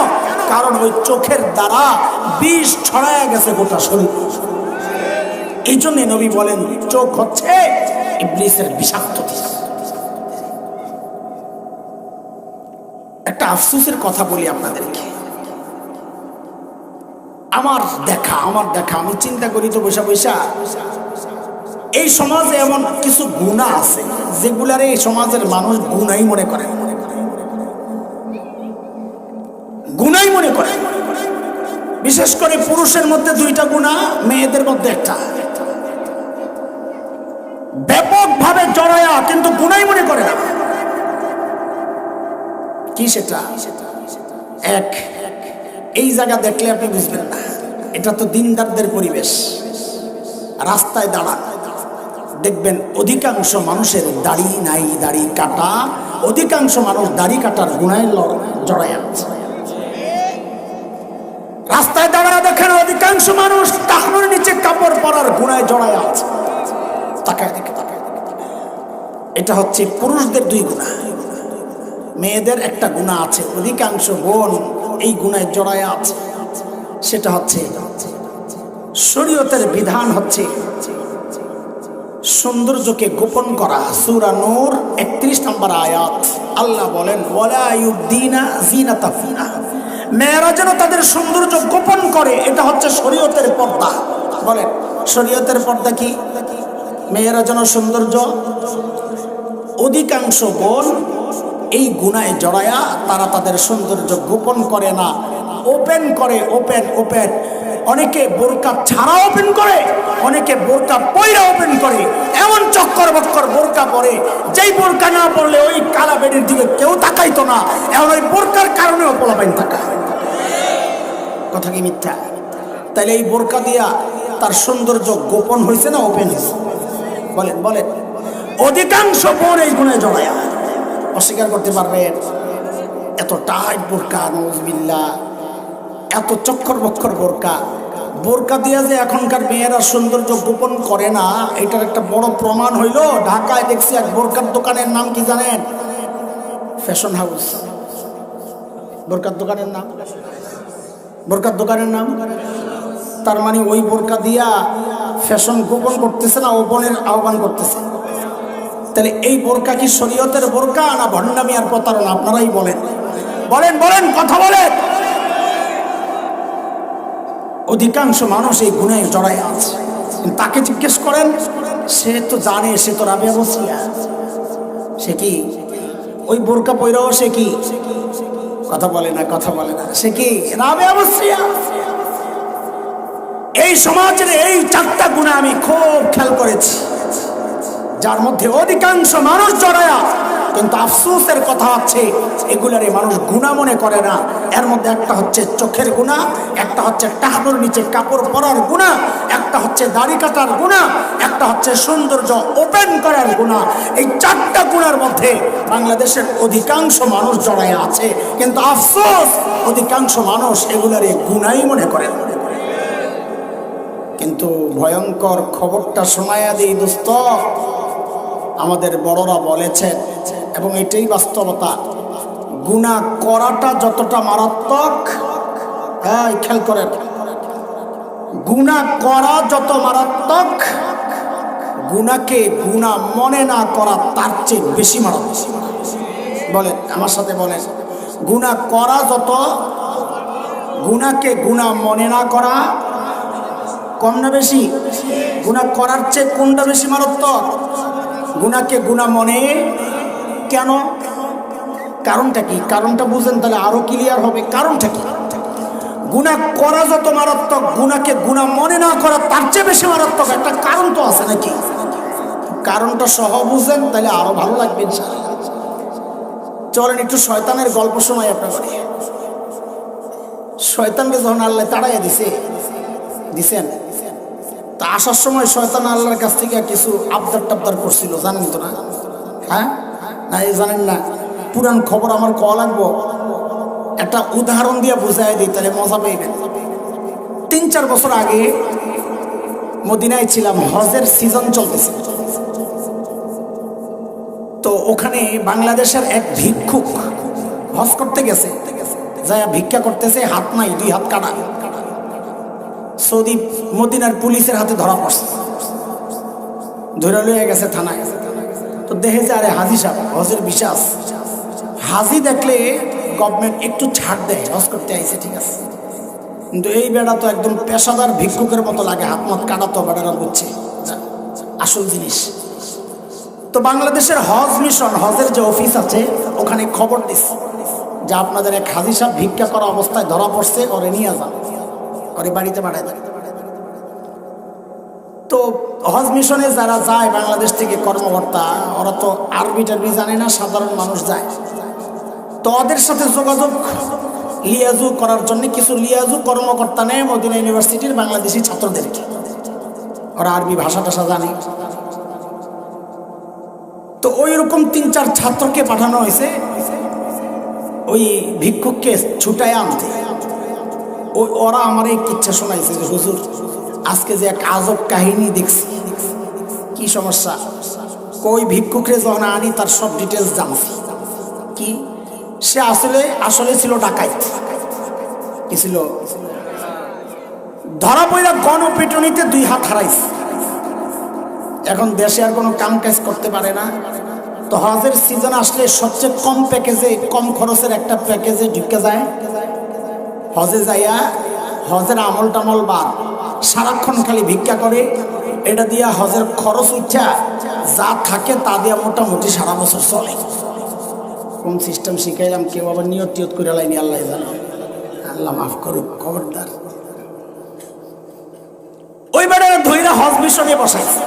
কারণ ওই চোখের দ্বারা বিষ ছড়ায় গেছে গোটা শরীর। এই জন্য নবী বলেন চোখ হচ্ছে ইবলিসের বিষাক্ত দিক। একটা আফসোসের কথা বলি আপনাদেরকে। আমার দেখা আমি চিন্তা করি তো বৈশা বৈশা, এই সমাজে এমন কিছু গুনাহ আছে যেগুলারে এই সমাজের মানুষ গুনাই মনে করে, গুনাই মনে করে। বিশেষ করে পুরুষের মধ্যে দুইটা গুনাহ, মেয়েদের মধ্যে একটা, ব্যাপকভাবে জড়ায়া কিন্তু গুনাই মনে করে না। কি সেটা? এক, এই জায়গা দেখলে আপনি বুঝবেন না, এটা তো দিনদারদের পরিবেশ। রাস্তায় দাঁড়ান, দেখবেন অধিকাংশ মানুষের দাড়ি নাই, দাড়ি কাটা। অধিকাংশ মানুষ দাড়ি কাটার গুনায় জড়ায় আছে। রাস্তায় দাঁড়ায় দেখেন অধিকাংশ মানুষ টাকনোর নিচে কাপড় পরার গুনায় জড়ায় আছে। তাকায় দেখে, এটা হচ্ছে পুরুষদের দুই গুনাহ। মেয়েদের একটা গুনাহ আছে, অধিকাংশ বোন এই গুনায় জড়ায় আছে। সেটা হচ্ছে শরীয়তের বিধান হচ্ছে সৌন্দর্যকে গোপন করা। সূরা নূর 31 নম্বর আয়াত, আল্লাহ বলেন ওয়ালা ইউবদিনা জিনাতাহুন্না, মেয়েরা যেন তাদের সৌন্দর্য গোপন করে। এটা হচ্ছে শরীয়তের পর্দা। বলেন শরীয়তের পর্দা কি? মেয়েরা যেন সৌন্দর্য। অধিকাংশ বোন এই গুনায় জড়ায়া তারা তাদের সৌন্দর্য গোপন করে না, ওপেন করে। ওপেন অনেকে বোরকা ছাড়া ওপেন করে, অনেকে বোরকা পয়রা ওপেন করে। এমন চক্কর বক্কর বোরকা পরে, যেই বোরকা না পরলে ওই কালা বেডির দিকে কেউ তাকাইতো না, এখন ওই বোরকার কারণেও পোলাপাইন তাকায়। কথা কি মিথ্যা? তাইলে এই বোরকা দিয়া তার সৌন্দর্য গোপন হয়েছে না ওপেন হয়েছে? বলেন অধিকাংশ বোন এই গুণে জড়ায়া। অস্বীকার করতে পারবেন? এত টাইট বোরকা, নাউজুবিল্লাহ, এত চক্কর বক্কর বোরকা দিয়া যে এখনকার মেয়েরা সৌন্দর্য গোপন করে না, এটার একটা বড় প্রমাণ হইল ঢাকায় দেখছি এক বোরকার দোকানের নাম কি জানেন? Fashion house. বোরকার দোকানের নাম তার মানে ওই বোরকা দিয়া ফ্যাশন গোপন করতেছে না ওপেনের আহ্বান করতেছে। তাহলে এই বোরকা কি শরীয়তের বোরকা না ভণ্ডামি আর প্রতারণা? আপনারাই বলেন, কথা বলেন। অধিকাংশ মানুষ এই গুনায় জড়ায় আছে। তাকে জিজ্ঞেস করেন, সে তো জানে, সে তো রাবিয়া বসিয়া। সে কি ওই বোরকা পয়রাও? সে কি কথা বলে না? সে কি রাবিয়া বসিয়া? এই সমাজের এই চারটা গুনাহ আমি খুব খেয়াল করেছি, যার মধ্যে অধিকাংশ মানুষ জড়ায়া। কিন্তু আফসোসের কথা হচ্ছে এগুলারে মানুষ গুনাহ মনে করে না। এর মধ্যে একটা হচ্ছে চোখের গুনাহ, একটা হচ্ছে টাকনোর নিচে কাপড় পরার গুনাহ, একটা হচ্ছে দাড়ি কাটার গুনাহ, একটা হচ্ছে সৌন্দর্য ওপেন করার গুনাহ। এই চারটা গুনার মধ্যে বাংলাদেশের অধিকাংশ মানুষ জড়ায় আছে। কিন্তু আফসোস অধিকাংশ মানুষ এগুলারে গুনাহই মনে করে না। কিন্তু ভয়ঙ্কর খবরটা শোনায়া দিই দোস্ত, আমাদের বড়রা বলেছেন এবং এটাই বাস্তবতা, গুনাহ করাটা যতটা মারাত্মক, খেয়াল করেন, গুনাহ করা যত মারাত্মক, গুনাহকে গুনাহ মনে না করা তার চেয়ে বেশি মারাত্মক। বলেন আমার সাথে, বলেন গুনাহ করা যত, গুনাহকে গুনাহ মনে না করা কম না বেশি? গুনাহ করার চেয়ে কোনটা বেশি মারাত্মক? গুনাহকে গুনাহ মনে। কেন? কারণটা কি? কারণটা বুঝেন তাহলে আরো ক্লিয়ার হবে। কারণটা কি? গুনাহ করা যত মারাত্মক, গুনাহকে গুনাহ মনে না করা তার চেয়ে বেশি মারাত্মক। একটা কারণ তো আছে নাকি? কারণটা সহ বুঝেন তাহলে আরো ভালো লাগবে ইনশাআল্লাহ। চলেন একটু শয়তানের গল্প শোনাই আপনাদের। শয়তানকে যখন আল্লাহ তাড়াইয়া দিছেন, তা আসার সময় শয়তান আল্লাহর কাছ থেকে কিছু আবদার টাবদার করছিল, জানেন তো না? হ্যাঁ না, জানেন না? পুরান খবর আমার কওয়া লাগবো? একটা উদাহরণ দিয়ে বুঝাই দিই, তাহলে মজা পাইবেন। 3-4 বছর আগে মদিনায় ছিলাম, হজের সিজন চলতেছে। তো ওখানে বাংলাদেশের এক ভিক্ষুক হজ করতে গেছে, যায় ভিক্ষা করতেছে, হাত নাই, 2 হাত কাটা। সৌদি মদিনার পুলিশের হাতে ধরা পড়ছে, ধরে লয়ে গেছে থানায়। তো দেখে যে আরে হাজি সাহেব, হজের বিশ্বাস, হাজি দেখলে গভর্নমেন্ট একটু ছাড় দেয়, হজ করতে আইছে, ঠিক আছে। কিন্তু এই বেড়া তো একদম পেশাদার ভিক্ষুকের মতো লাগে, হাত মাত কাটা, তো বেড়ারা বুঝছে আসল জিনিস। তো বাংলাদেশের হজ মিশন, হজের যে অফিস আছে, ওখানে খবর দিচ্ছে যে আপনাদের এক হাজি সাহেব ভিক্ষা করা অবস্থায় ধরা পড়ছে, ওরে নিয়ে যান, ওরে বাড়িতে পাঠায় দেন। তো হজ মিশনে যারা যায় বাংলাদেশ থেকে কর্মকর্তা, ওরা তো আরবি টারবি জানে না, সাধারণ মানুষ যায়। তো ওদের সাথে যোগাযোগ লিয়াজু করার জন্য কিছু লিয়াজু কর্মকর্তা নেয় মদিনা ইউনিভার্সিটির বাংলাদেশি ছাত্রদেরকে, ওরা আরবি ভাষা টাষা জানে। তো ওই রকম 3-4 ছাত্রকে পাঠানো হয়েছে ওই ভিক্ষুককে ছুটায় আনতে। ওরা আমার এই কিচ্ছা শোনাইছে যে হুজুর, আজকে যে এক আজব কাহিনী দেখছি। কি সমস্যা? ওই ভিক্ষুকরে যখন আনি তার সব ডিটেলস জানছি। কি সে আসলে ছিল ডাকাইত। কি ছিল? ধরা পড়া গণপিটুনিতে 2 হাত হারাইছে। এখন দেশে আর কোনো কাম কাজ করতে পারে না। তো হজের সিজন আসলে সবচেয়ে কম প্যাকেজে, কম খরচের একটা প্যাকেজে ঢুকে যায়। হজে যাইয়া হজের আমল টামল বাদ, সারাক্ষণ খালি ভিক্ষা করে। এটা দিয়া হজের খরচ উঠা যা থাকে তা দিয়া মোটামুটি সারা বছর চলে। কোন সিস্টেম শিখাইলাম, কেউ আবার নিয়ত টিয়ত করে লাইনি, আল্লাহ জানো, আল্লাহ মাফ করুক। খবরদার, ওই বেড়ারা ধৈরা হজ মিশনে বসাইছে।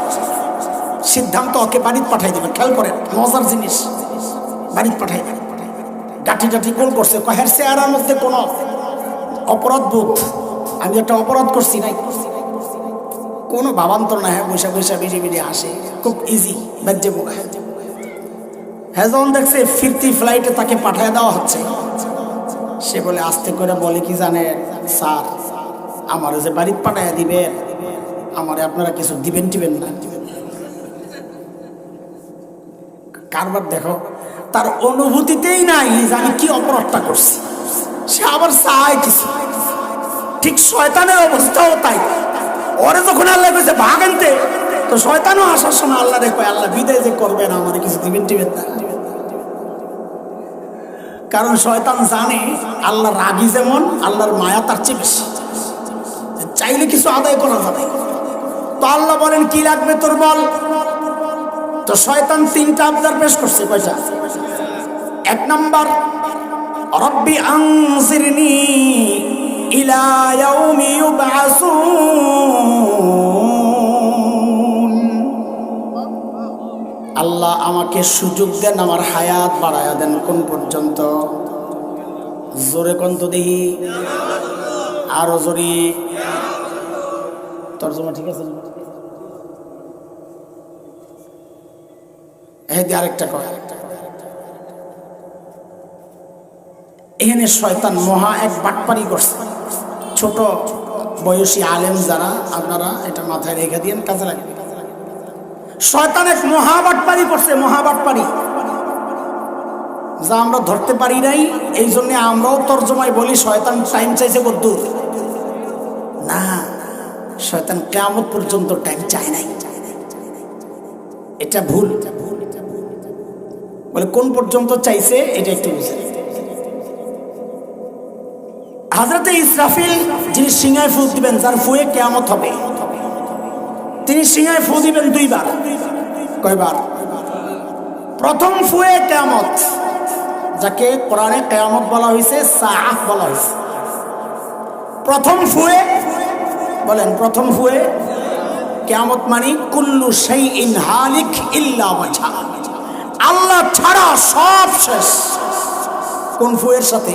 সিদ্ধান্ত ওকে বাড়িতে পাঠাই দেবেন। খেয়াল করেন, মজার জিনিস, বাড়িতে পাঠাই দেবেন। গাঠি টাঠি কোল করছে, কহের চেহারার মধ্যে কোনো অপরাধ বোধ, আমি একটা অপরাধ করছি নাই, কোনো ভাবান্তর না। হ্যাঁ, বৈশা বৈশা বেশি বেশি আসে, খুব ইজি ব্যাজ্যে বোকা। হ্যাঁ, যখন দেখছে ফিরতি ফ্লাইটে তাকে পাঠিয়ে দেওয়া হচ্ছে, সে বলে আস্তে করে বলে কি জানেন স্যার, আমার যে বাড়িতে পাঠাইয়া দিবেন, আমারে আপনারা কিছু দিবেন টিবেন না। কারবার দেখো, তার অনুভূতিতেই নাই যে আমি কি অপরাধটা করছি। সে আবার চায় কিছু। ঠিক শয়তানের অবস্থাও তাই। ওরে যখন আল্লাহ কইছে ভাগ আনতে, তো শয়তানও আসার সময় আল্লাহ রে কয়, আল্লাহ বিদায় যে করবেন, আমারে কিছু দিবেন টিবেন না। কারণ শয়তান জানে আল্লাহ রাগী যেমন, আল্লাহর মায়া তার চেয়ে বেশি, চাইলে কিছু আদায় করা যাবে। তো আল্লাহ বলেন কি লাগবে তোর বল। তো শয়তান 3টা আবদার পেশ করছে। কয়টা? 1 নাম্বার, রব্বি আনজিরনি ইলা ইয়াউমি ইউবআসুন, আল্লাহ আমাকে সুযোগ দেন, আমার হায়াত বাড়ায়া দেন। কোন পর্যন্ত? জোরে কোন তো দেখি, আরো জোরে। তর্জমা ঠিক আছে? আরেকটা কয়, এখানে শয়তান মহা এক বাটপারি করছে। ছোট বয়সী আলেম যারা, আপনারা এটা মাথায় রেখে দিয়েন, কাজে লাগবে। শয়তান এক মহা বাটপারি করছে, মহা বাটপারি, যা আমরা ধরতে পারি নাই। এই জন্য আমরাও তর্জমায় বলি শয়তান টাইম চাইছে কদ্দুর না, শয়তান কিয়ামত পর্যন্ত টাইম চায় নাই। এটা ভুল। বলে কোন পর্যন্ত চাইছে এটা একটু বুঝেন। হযরতে ইসরাফিল, যিনি সিংহায় ফু দিবেন, যার ফুয়ে কিয়ামত হবে, তিনি সিংহায় ফু দিবেন 2 বার। কয়বার? প্রথম ফুয়ে কিয়ামত, যাকে কোরআনে কিয়ামত বলা হয়েছে, সাআহ বলা হয়েছে। প্রথম ফুয়ে, বলেন প্রথম ফুয়ে কিয়ামত মানে কুল্লু শাইইন হালিক ইল্লা ওয়াজহা, আল্লাহ ছাড়া সব শেষ। কোন ফুয়ের সাথে?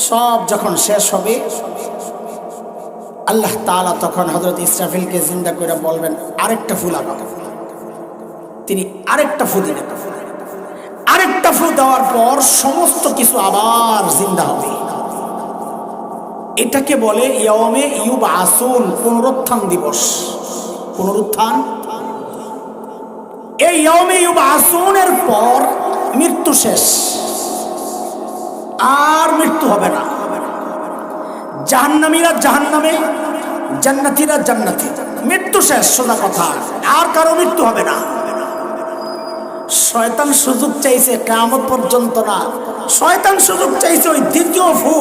সব যখন শেষ হবে, আল্লাহ তাআলা তখন হযরত ইসরাফিলকে জিন্দা করে বলবেন আরেকটা ফু লাগাও। তিনি আরেকটা ফু দিবেন, আরেকটা আরেকটা ফু দেওয়ার পর সমস্ত কিছু আবার জিন্দা হবে। এটাকে বলে ইয়াউমে ইউবআসুন, পুনরুত্থান দিবস। পুনরুত্থান। এই ইয়াউমে ইউবআসুনের পর মৃত্যু শেষ, আর মৃত্যু হবে না। জাহান্নামীরা জাহান্নামে, জান্নাতীরা জান্নাতে, মৃত্যু শেষ, সোজা কথা। আর কারো মৃত্যু হবে না। শয়তান সুযোগ চাইছে কিয়ামত পর্যন্ত না, শয়তান সুযোগ চাইছে ওই দ্বিতীয় ফু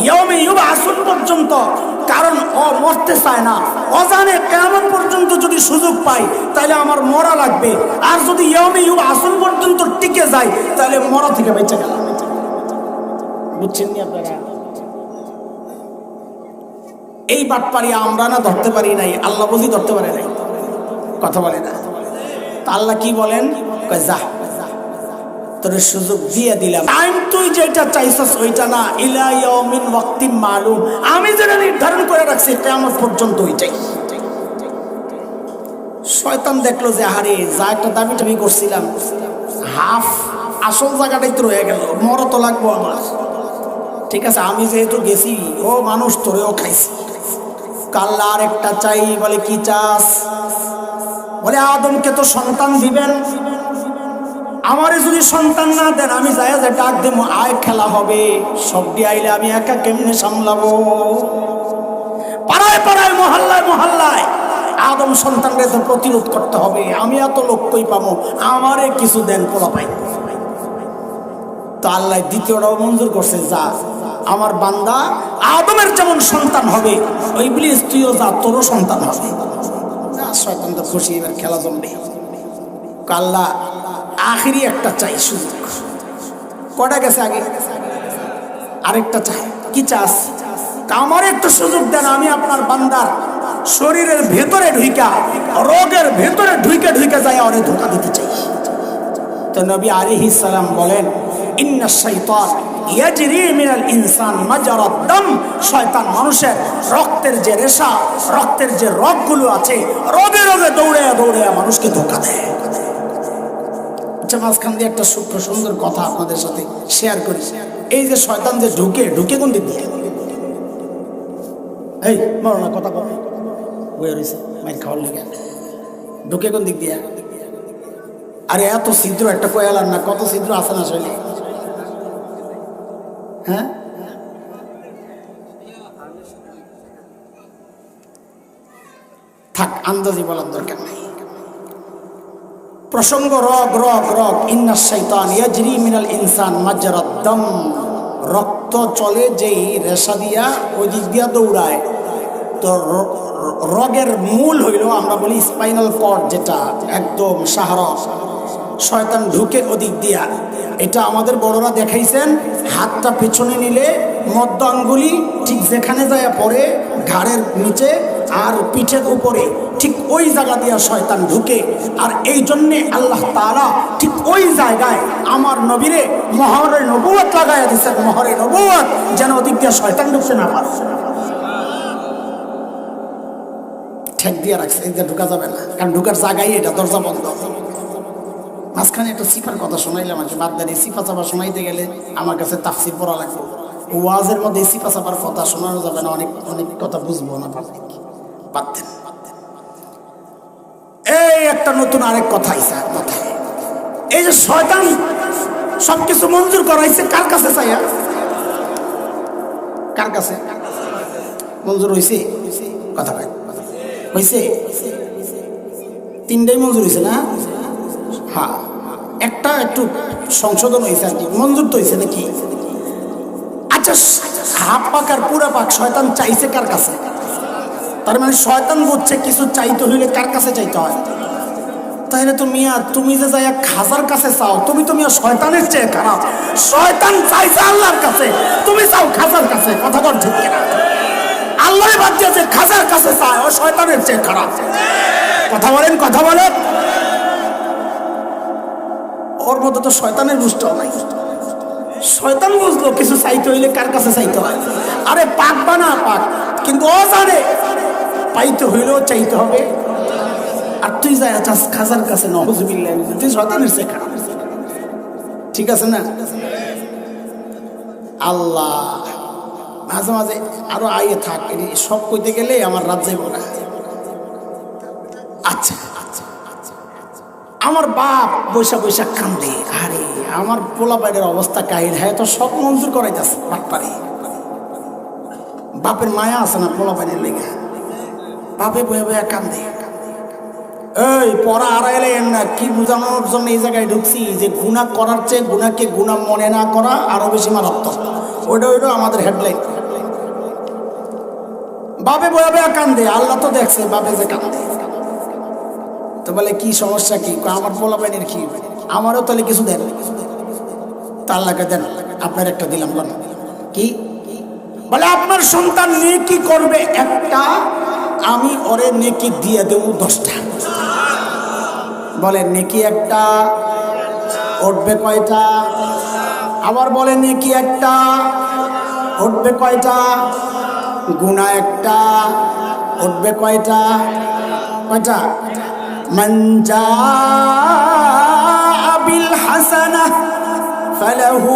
ইয়াউমে ইউবআসুন পর্যন্ত, কারণ ও মরতে চায় না। অজানে কিয়ামত পর্যন্ত যদি সুযোগ পাই তাহলে আমার মরা লাগবে, আর যদি ইয়াউমে ইউবআসুন পর্যন্ত টিকে যায় তাহলে মরা থেকে বেঁচে গেলাম। বুঝছেন নি আপনারা? এই বাটপারি আমরা না ধরতে পারি নাই, আল্লাহ বুঝি ধরতে পারে নাই। কথা বলে না তা আল্লাহ কি বলেন? যা, তোর সুযোগ দিয়ে দিলাম। টাইম তুই যেটা চাইছস ওইটা না, ইলা ইয়াউমিন ওয়াক্তিন মালুম, আমি যেটা নির্ধারণ করে রাখছি কিয়ামত পর্যন্ত ওইটাই। শয়তান দেখলো যে আরে যা একটা দাবি টাবি করছিলাম, হাফ আসল জায়গাটাই তো রয়ে গেল, মর তো লাগবো আমার। ঠিক আছে, আমি যেহেতু গেছি, ও মানুষ তোরেও খাইছি, কাল্লা আর একটা চাই। বলে কি চাস? বলে আদমকে তো সন্তান দিবেন, আমারে যদি সন্তান না দেন আমি যাই যে ডাক দেবো, আয় খেলা হবে। সবটি আইলে আমি একা কেমনে সামলাবো? পাড়ায় পাড়ায়, মহল্লায় মহল্লায় আদম সন্তানকে তো প্রতিরোধ করতে হবে। আমি এত লোক কই পাবো, আমারে কিছু দেন পোলা পাই। তো আল্লাহ দ্বিতীয়টাও মঞ্জুর করছে, যা আমার বান্দা আদমের যেমন সন্তান হবে, ওই ইবলিস তুইও যা, তোরও সন্তান হবে। শয়তান তো খুশি, এবার খেলা জমবে। আল্লাহ আখিরি একটা চাই সুযোগ। কটা গেছে আগে? আরেকটা চাই। কি চাস? আমার একটু সুযোগ দেন, আমি আপনার বান্দার শরীরের ভেতরে ঢুইকা, রোগের ভেতরে ঢুইকে ঢুইকে যায় ওরে ধোঁকা দিতে চাই। তো নবী আলাইহিস সালাম বলেন, ইন্নাশ শাইতান ইয়াজরি মিনাল ইনসান মাজারাদ দাম, শয়তান মানুষের রক্তের যে রেশা, রক্তের যে রগগুলো আছে, রগে রগে দৌড়ে দৌড়ে মানুষকে ধোঁকা দেয়। মাঝখান দিয়ে একটা সূক্ষ্ম সুন্দর কথা আপনাদের সাথে শেয়ার করি। এই যে শয়তান যে ঢুকে ঢুকে কোন দিক দিয়ে? এই মরো না, কথা বলে বয়ে রয়েছে মাইর খাওয়ার লেগে, ঢুকে কোন দিক দিয়ে? আরে এত ছিদ্র একটা কয়ালার না, কত ছিদ্র আছে না শৈলী। হ্যাঁ, থাক, আন্দাজি বলার দরকার নেই। প্রসঙ্গ রগ রগ রগ। ইন্নাশ শাইতান ইয়াজরি মিনাল ইনসান মাজরাদ দাম, রক্ত চলে যেই রেশা দিয়া, ওই দিক দিয়া দৌড়ায়। তো রগের মূল হইল, আমরা বলি স্পাইনাল কর্ড, যেটা একদম সাহারস। শয়তান ঢুকে ওদিক দিয়া। এটা আমাদের বড়রা দেখাইছেন, হাতটা পেছনে নিলে মধ্য আঙ্গুলি ঠিক যেখানে যায় পড়ে, ঘাড়ের নিচে আর পিঠের উপরে, ঠিক ওই জায়গা দিয়া শয়তান ঢুকে। আর এই জন্যে আল্লাহ তাআলা ঠিক ওই জায়গায় আমার নবীরে মোহরে নবুয়ত লাগাইয়া দিচ্ছেন, মোহরে নবুয়ত, যেন ওদিক দিয়ে শয়তান ঢুকতে না পারে। ঠেক দিয়ে রাখছে, এই যে ঢুকা যাবে না, কারণ ঢুকার জায়গায় এটা, দরজা বন্ধ। মাঝখানে একটা সিফার কথা শোনাইলাম, আর বাদ দেন। সিফা চাপা শোনাইতে গেলে আমার কাছে তাফসীর পড়া লাগবে। ওয়াজের মধ্যে সিফা চাপার কথা শোনানো যাবে না, অনেক অনেক কথা বুঝবো না পারতেন। এই একটা নতুন আরেক কথা আইছে মাথায়। এই যে শয়তান সবকিছু মঞ্জুর করাইছে কার কাছে চাইয়া? কার কাছে মঞ্জুর হয়েছে? কথা ভাই হয়েছে? তিনটাই মঞ্জুর হয়েছে না? হ্যাঁ, একটা একটু সংশোধন হয়েছে আর কি, মঞ্জুর তো হয়েছে নাকি? আচ্ছা, হাফ পাক আর পুরা পাক শয়তান চাইছে কার কাছে? তার মানে শয়তান বুঝছে কিছু চাইতে হইলে কার কাছে চাইতে হয়। তাহলে তো মিয়া, তুমি যে যাই খাজার কাছে চাও, তুমি তো মিয়া শয়তানের চেয়ে খারাপ। শয়তান চাইছে আল্লাহর কাছে, তুমি চাও খাজার কাছে। কথা বল ঠিক কিনা? আল্লাহ বাদ দিয়েছে, খাজার কাছে চায়, ও শয়তানের চেয়ে খারাপ। কথা বলেন, কথা বলেন। ওর মধ্যে তো শয়তানের বুঝটাও নাই। শয়তান বুঝলো কিছু চাইতে হইলে কার কাছে চাইতে হয়। আরে পাক বানা পাক, কিন্তু ও জানে পাইতে হইলেও চাইতে হবে। আর তুই যাই আছিস খাজার কাছে, নওয়াজুবিল্লাহ, তুই শয়তানের চেয়ে খারাপ। ঠিক আছে না? আল্লাহ মাঝে মাঝে আরো আইয়ে থাক, সব কইতে গেলে আমার রাত যাইব না। আচ্ছা, আমার বাপ বৈশা বৈশা কান্দে, আরে আমার পোলা বাইরের অবস্থা কাহিল, হ্যাঁ তো সব মঞ্জুর করাইতেছে বাটপারে। বাপের মায়া আছে না পোলা বাইরের লেগে, বাপে বয়ে বয়ে কান্দে। এই পড়া আড়াইলে না কি বোঝানোর জন্য এই জায়গায় ঢুকছি যে গুনাহ করার চেয়ে গুনাহকে গুনাহ মনে না করা আরো বেশি মারাত্মক। ওইটা আমাদের হেডলাইন। বাপে বয়ে বয়ে কান্দে, আল্লাহ তো দেখছে বাপে যে কান্দে। তো বলে কি সমস্যা কি? আমার পোলা বাইনের কি, আমারও তাহলে কিছু দেন। তা আল্লাহকে দেন, আপনার একটা দিলাম। কি বলে? আপনার সন্তান নেকি করবে একটা, আমি ওরে নেকি দিয়ে দেব 10টা। বলে নেকি একটা উঠবে কয়টা? আবার বলে নেকি একটা উঠবে কয়টা? গুনাহ একটা উঠবে কয়টা? কয়টা? মান জাআ বিল হাসানাহ ফালাহু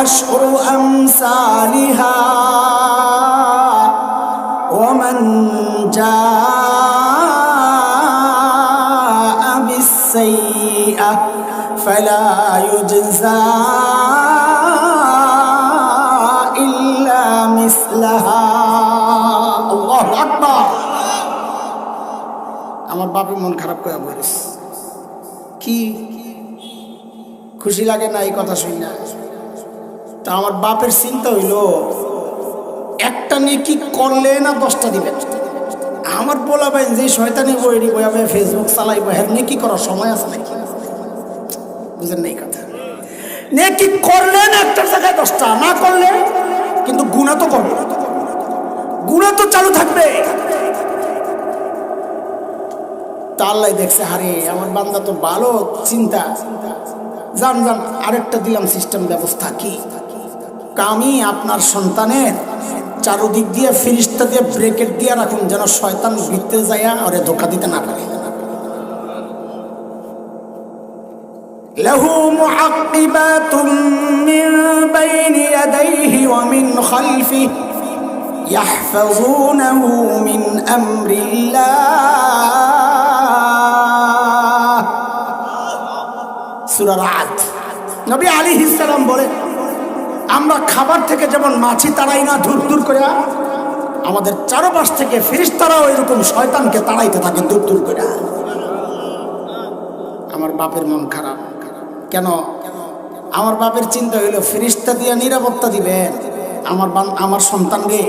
আশরু আমসালিহা ওয়া মান জাআ বিস সাইয়্যাহ ফালা ইউজজা ইল্লা মিসলাহা। আল্লাহু আকবার। আমার বাপের মন খারাপ করে বলিস, কি খুশি লাগে না এই কথা শুনি না? তা আমার বাপের চিন্তা হইল একটা নেকি করলে না 10টা দিবে। আমার বলা ভাই যে শয়তানি বইরি বইবে ফেসবুক চালাইব, হ্যাঁ নেকি করার সময় আছে নাকি? বুঝেন না এই কথা? নেকি করলে না একটার জায়গায় 10টা, না করলে কিন্তু গুনাহ তো করবে, গুনাহ তো চালু থাকবে। তা আল্লাহ দেখছে, আরে আমার বান্দা তো ভালো চিন্তা, জান জান আরেকটা দিলাম সিস্টেম ব্যবস্থা। কি? আমি আপনার সন্তানের চারদিক দিয়ে ফেরেশতা দিয়ে ব্রেকেট দিয়ে রাখুন, যেন শয়তান ভিতরে যায়া ওরে ধোঁকা দিতে না পারে। লাহু মুআক্কিবাতুম মিন বাইনি ইয়াদাইহি ওয়া মিন খালফিহি ইয়াহফাযুনাহু মিন আমরিল্লাহ। সূরা রাদ। নবী আলাইহিস সালাম বলে, আমরা খাবার থেকে যেমন মাছি তাড়াই না দূর দূর করে, আমাদের চারপাশ থেকে ফেরেশতারাও এরকম শয়তানকে তাড়াইতে থাকে দূর দূর করে। আমার বাপের মন খারাপ কেন? আমার বাপের চিন্তা হইল ফেরেশতা দিয়ে নিরাপত্তা দিবেন আমার সন্তানকে,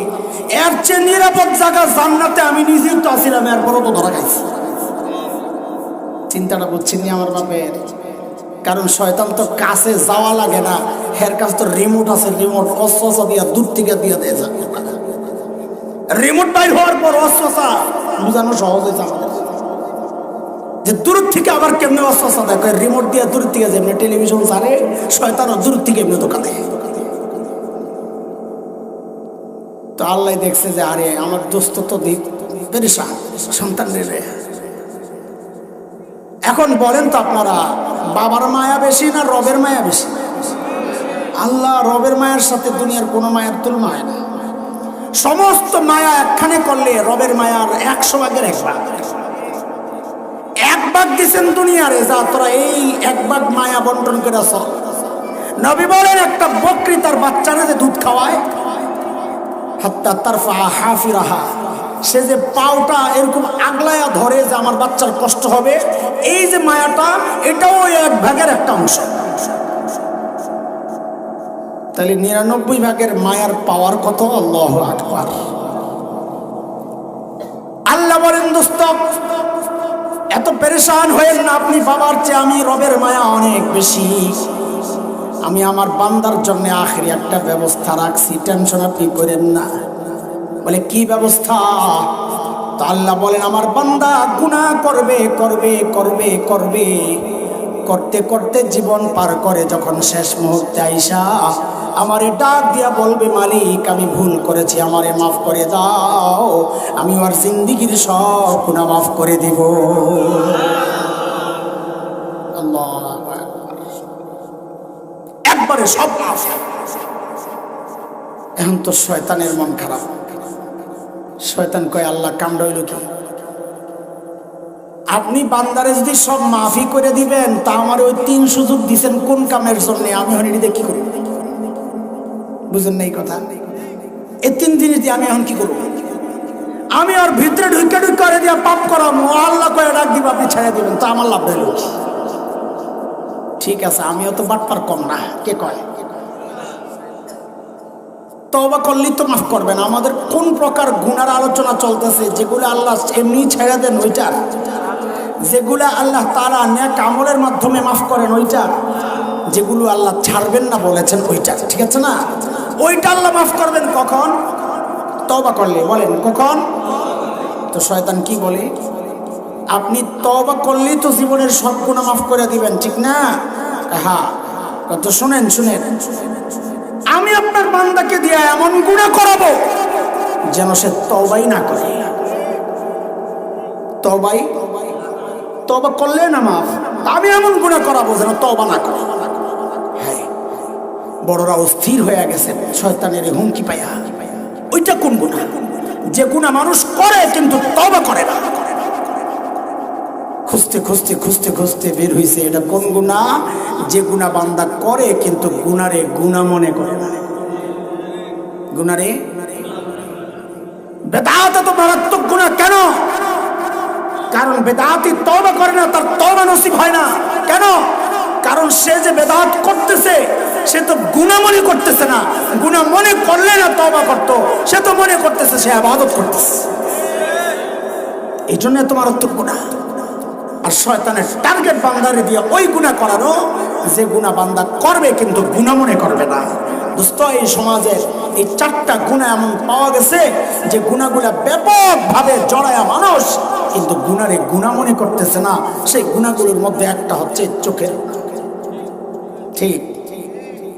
এর চেয়ে নিরাপদ জায়গা জান্নাতে আমি নিজেই তো আসিলাম, এরপরও তো ধরা খাইছি। চিন্তাটা বুঝছেন আমার বাপের? কারণ শয়তান তো কাছে যাওয়া লাগে না, হের কাছে তো রিমোট আছে, রিমোট অস্ত্র দিয়া দূর থেকে দিয়ে দেয়। রিমোট বাইর হওয়ার পর অস্ত্র বুঝানো সহজ হয়েছে আমাদের, যে দূর থেকে আবার কেমনে অস্ত্র দেখো, রিমোট দিয়ে দূর থেকে যেমনি টেলিভিশন ছাড়ে, শয়তানও দূর থেকে এমনি দোকানে। তো আল্লাহ দেখছে যে আরে আমার দোস্ত তো পেরেশান সন্তান রে। এখন বলেন তো আপনারা, বাবার মায়া বেশি না রবের মায়া বেশি? আল্লাহ রবের মায়ের সাথে দুনিয়ার কোনো মায়ের তুলনা হয় না। সমস্ত মায়া একখানে করলে রবের মায়ার 100 ভাগের 1 ভাগ। 1 ভাগ দিচ্ছেন দুনিয়ারে, যা তোরা এই 1 ভাগ মায়া বন্টন করে চল। নবী বলেন, একটা বকরি তার বাচ্চারা যে দুধ খাওয়ায়, হাত্তা তারফা হাফিরাহা, সে যে পাওটা এরকম আগলায়া ধরে যে আমার বাচ্চার কষ্ট হবে, এই যে মায়াটা, এটাও 1 ভাগের একটা অংশ। তাহলে 99 ভাগের মায়ার পাওয়ার কত? আল্লাহু আকবার। আল্লাহ বলেন, দোস্ত এত পেরেশান হয়েন না আপনি বাবার চেয়ে, আমি রবের মায়া অনেক বেশি। আমি আমার বান্দার জন্য আখেরি একটা ব্যবস্থা রাখছি, টেনশন আপনি করেন না। বলে কি ব্যবস্থা? তো আল্লাহ বলেন, আমার বান্দা গুনাহ করবে করবে করবে করবে, করতে করতে জীবন পার করে যখন শেষ মুহূর্তে আইসা আমারে ডাক দিয়া বলবে, মালিক আমি ভুল করেছি, আমারে মাফ করে দাও, আমি ওর জিন্দেগীর সব গুনাহ মাফ করে দিব। আল্লাহ সব মাফ। এখন তো শয়তানের মন খারাপ। শয়তান কয় আল্লাহ কামড় হইল কি? আপনি বান্দারে যদি সব মাফি করে দিবেন, তা আমার ওই 3 সুযোগ দিচ্ছেন কোন কামের জন্য? আমি এখন এটি কি করব? বুঝেন না এই কথা? এই 3 জিনিস দিয়ে আমি এখন কি করব? আমি ওর ভিতরে ঢুকে করে দিয়া পাপ করাম, আল্লাহ কয়ে ডাক দিব আপনি ছেড়ে দিবেন, তো আমার লাভ হইল কি? ঠিক আছে, আমিও তো বাটপার কম না, কে কয়? তওবা করলেই তো মাফ করবেন। আমাদের কোন প্রকার গুনার আলোচনা চলতেছে? যেগুলো আল্লাহ এমনি ছেড়ে দেন ওইটা, যেগুলো আল্লাহ তাআলা নেক আমলের মাধ্যমে মাফ করেন ওইটা, যেগুলো আল্লাহ ছাড়বেন না বলেছেন ওইটা, ঠিক আছে না? ওইটা আল্লাহ মাফ করবেন কখন? তওবা করলে। বলেন কখন? তো শয়তান কি বলে? আপনি তওবা করলেই তো জীবনের সব গুনাহ মাফ করে দিবেন, ঠিক না? হ্যাঁ, কত শুনেন শুনেন, আমি আপনার বান্দাকে দিয়ে এমন গুনাহ করাবো যেন সে তওবাই না করে। তওবা করলে না মাফ, আমি এমন গুনাহ করাবো যেন তওবা না করে। হ্যাঁ, বড়রা অস্থির হয়ে গেছে শয়তানের হুমকি পাইয়া। ওইটা কোন গুনাহ? যে গুনাহ মানুষ করে কিন্তু তওবা করে না। খুঁজতে খুঁজতে খুঁজতে খুঁজতে বের হয়েছে এটা কোন গুনাহ? যে গুনাহ বান্দা করে কিন্তু গুনারে গুনাহ মনে করে না। গুনারে বেদাত তো মারাত্মক গুনাহ। কেন? কারণ বেদাতি তওবা করে না, তার তওবা নসিব হয় না। কেন? কারণ সে যে বেদাত করতেছে সে তো গুনাহ মনে করতেছে না। গুনাহ মনে করলে না তওবা করতো, সে তো মনে করতেছে সে ইবাদত করতেছে। এই জন্য এত মারাত্মক গুনাহ। আর শয়তানের টার্গেট বান্দারে দিয়ে ওই গুনাহ করানো যে গুনাহ বান্দা করবে কিন্তু গুনাহ মনে করবে না। দোস্ত, এই সমাজের এই 4টা গুনাহ এমন পাওয়া গেছে যে গুনাহগুলা ব্যাপকভাবে জড়ায়া মানুষ কিন্তু গুনারে গুনাহ মনে করতেছে না। সেই গুনাহগুলোর মধ্যে একটা হচ্ছে চোখের। ঠিক,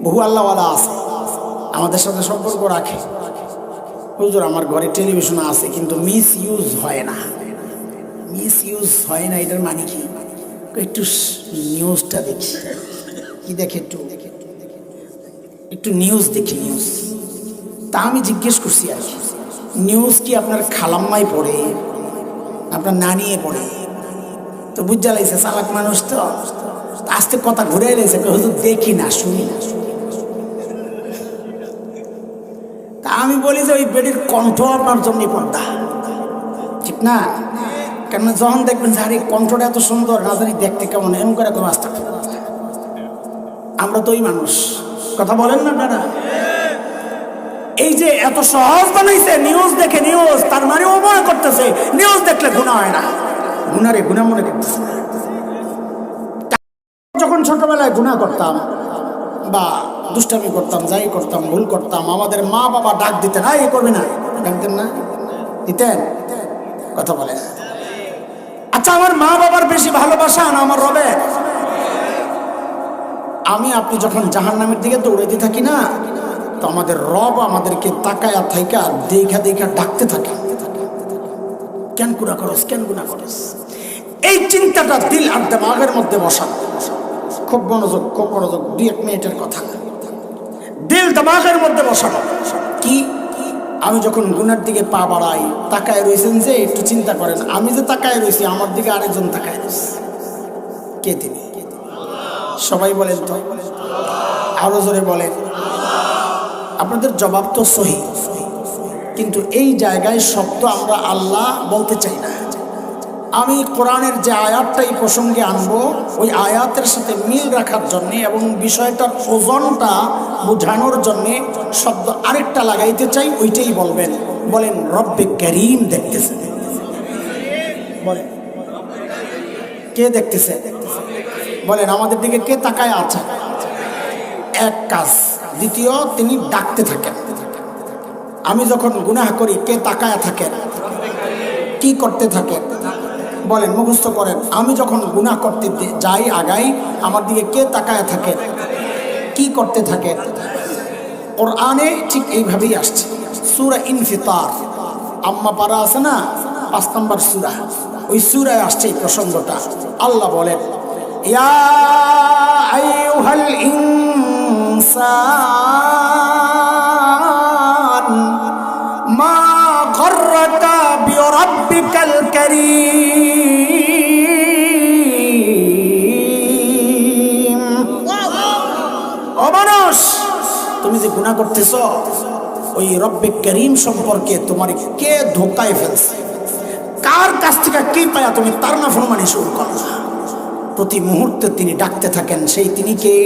বহু আল্লাহওয়ালা আছে আমাদের সাথে সম্পর্ক রাখে, হুজুর আমার ঘরে টেলিভিশন আছে কিন্তু মিস ইউজ হয় না। মিস ইউজ হয় না এটার মানে কি? একটু নিউজটা দেখি। কি দেখে? একটু নিউজ দেখি, নিউজ। তা আমি জিজ্ঞেস করছি আর কি, নিউজ কি আপনার খালাম্মাই পড়ে, আপনার নানিয়ে পড়ে? তো বুঝা লাগছে চালাক মানুষ, তো আস্তে কথা ঘুরে এলেছে, হুজুর দেখি না, শুনি না। তা আমি বলি যে ওই বেডির কণ্ঠ আপনার জন্য পর্দা, ঠিক না? কেন যখন দেখবেন যে আরে কণ্ঠটা এত সুন্দর, না জানি দেখতে কেমন, এমন করে কোনো আস্থা। আমরা তো ওই মানুষ, কথা বলেন না আপনারা? এই যে এত সহজ বানাইছে নিউজ দেখে, নিউজ তার মানে ও মনে করতেছে নিউজ দেখলে গুনাহ হয় না। গুনারে গুনাহ মনে করতেছে। যখন ছোটবেলায় গুনাহ করতাম বা দুষ্টামি করতাম, যাই করতাম, ভুল করতাম, আমাদের মা বাবা ডাক দিতেন, এই করবি না, ডাকতেন না? দিতেন? কথা বলে। আচ্ছা, আমার মা বাবার বেশি ভালোবাসা না আমার রবের? আমি আপনি যখন জাহান্নামের দিকে দৌড়াইতে থাকি না, তো আমাদের রব আমাদেরকে তাকায়া থাইকা দেখা দেখা ডাকতে থাকে, কেন গুনাহ করস, কেন গুনাহ করস। এই চিন্তাটা দিল আর দিমাগের মধ্যে বসান। খুব মনোযোগ, খুব মনোযোগ, 2-1 মিনিটের কথা। দিল দিমাগের মধ্যে বসানো কি? আমি যখন গুনার দিকে পা বাড়াই, তাকায় রয়েছেন যে, একটু চিন্তা করেন, আমি যে তাকায় রয়েছি আমার দিকে আরেকজন তাকায় রয়েছে। কে তিনি? সবাই বলেন তো, আরো জোরে বলেন। আপনাদের জবাব তো সহি, কিন্তু এই জায়গায় শব্দ আমরা আল্লাহ বলতে চাই না। আমি কোরআনের যে আয়াতটা এই প্রসঙ্গে আনবো, ওই আয়াতের সাথে মিল রাখার জন্যে এবং বিষয়টার ওজনটা বোঝানোর জন্যে শব্দ আরেকটা লাগাইতে চাই, ওইটাই বলবেন। বলেন রব্বে করিম দেখতেছে। বলেন কে দেখতেছে? বলেন আমাদের দিকে কে তাকায় আছে? এক কাজ। দ্বিতীয়, তিনি ডাকতে থাকেন। আমি যখন গুনাহ করি কে তাকায় থাকেন? কি করতে থাকেন? বলেন, মুখস্থ করেন। আমি যখন গুনাহ করতে যাই, আগাই, আমার দিকে কে তাকায় থাকে? কি করতে থাকে? কোরআনে ঠিক এইভাবেই আসছে। সূরা ইনফিতার, আম্মা পারা আছে না, 5 নম্বর সূরা, ওই সূরায় আসছে এই প্রসঙ্গটা। আল্লাহ বলেন, ইয়া আইয়ুহাল ইনসান মা গররাকা বিরাব্বিকাল কারীম। ও মানুষ, তুমি যে গুনাহ করতেছ, ওই রব্বে করিম সম্পর্কে তোমার কে ধোকায় ফেলছে, কার কাছ থেকে কি পায়া তুমি তার নাফরমানি শুরু করলা। প্রতি মুহূর্তে তিনি ডাকতে থাকেন, সেই তিনি কে?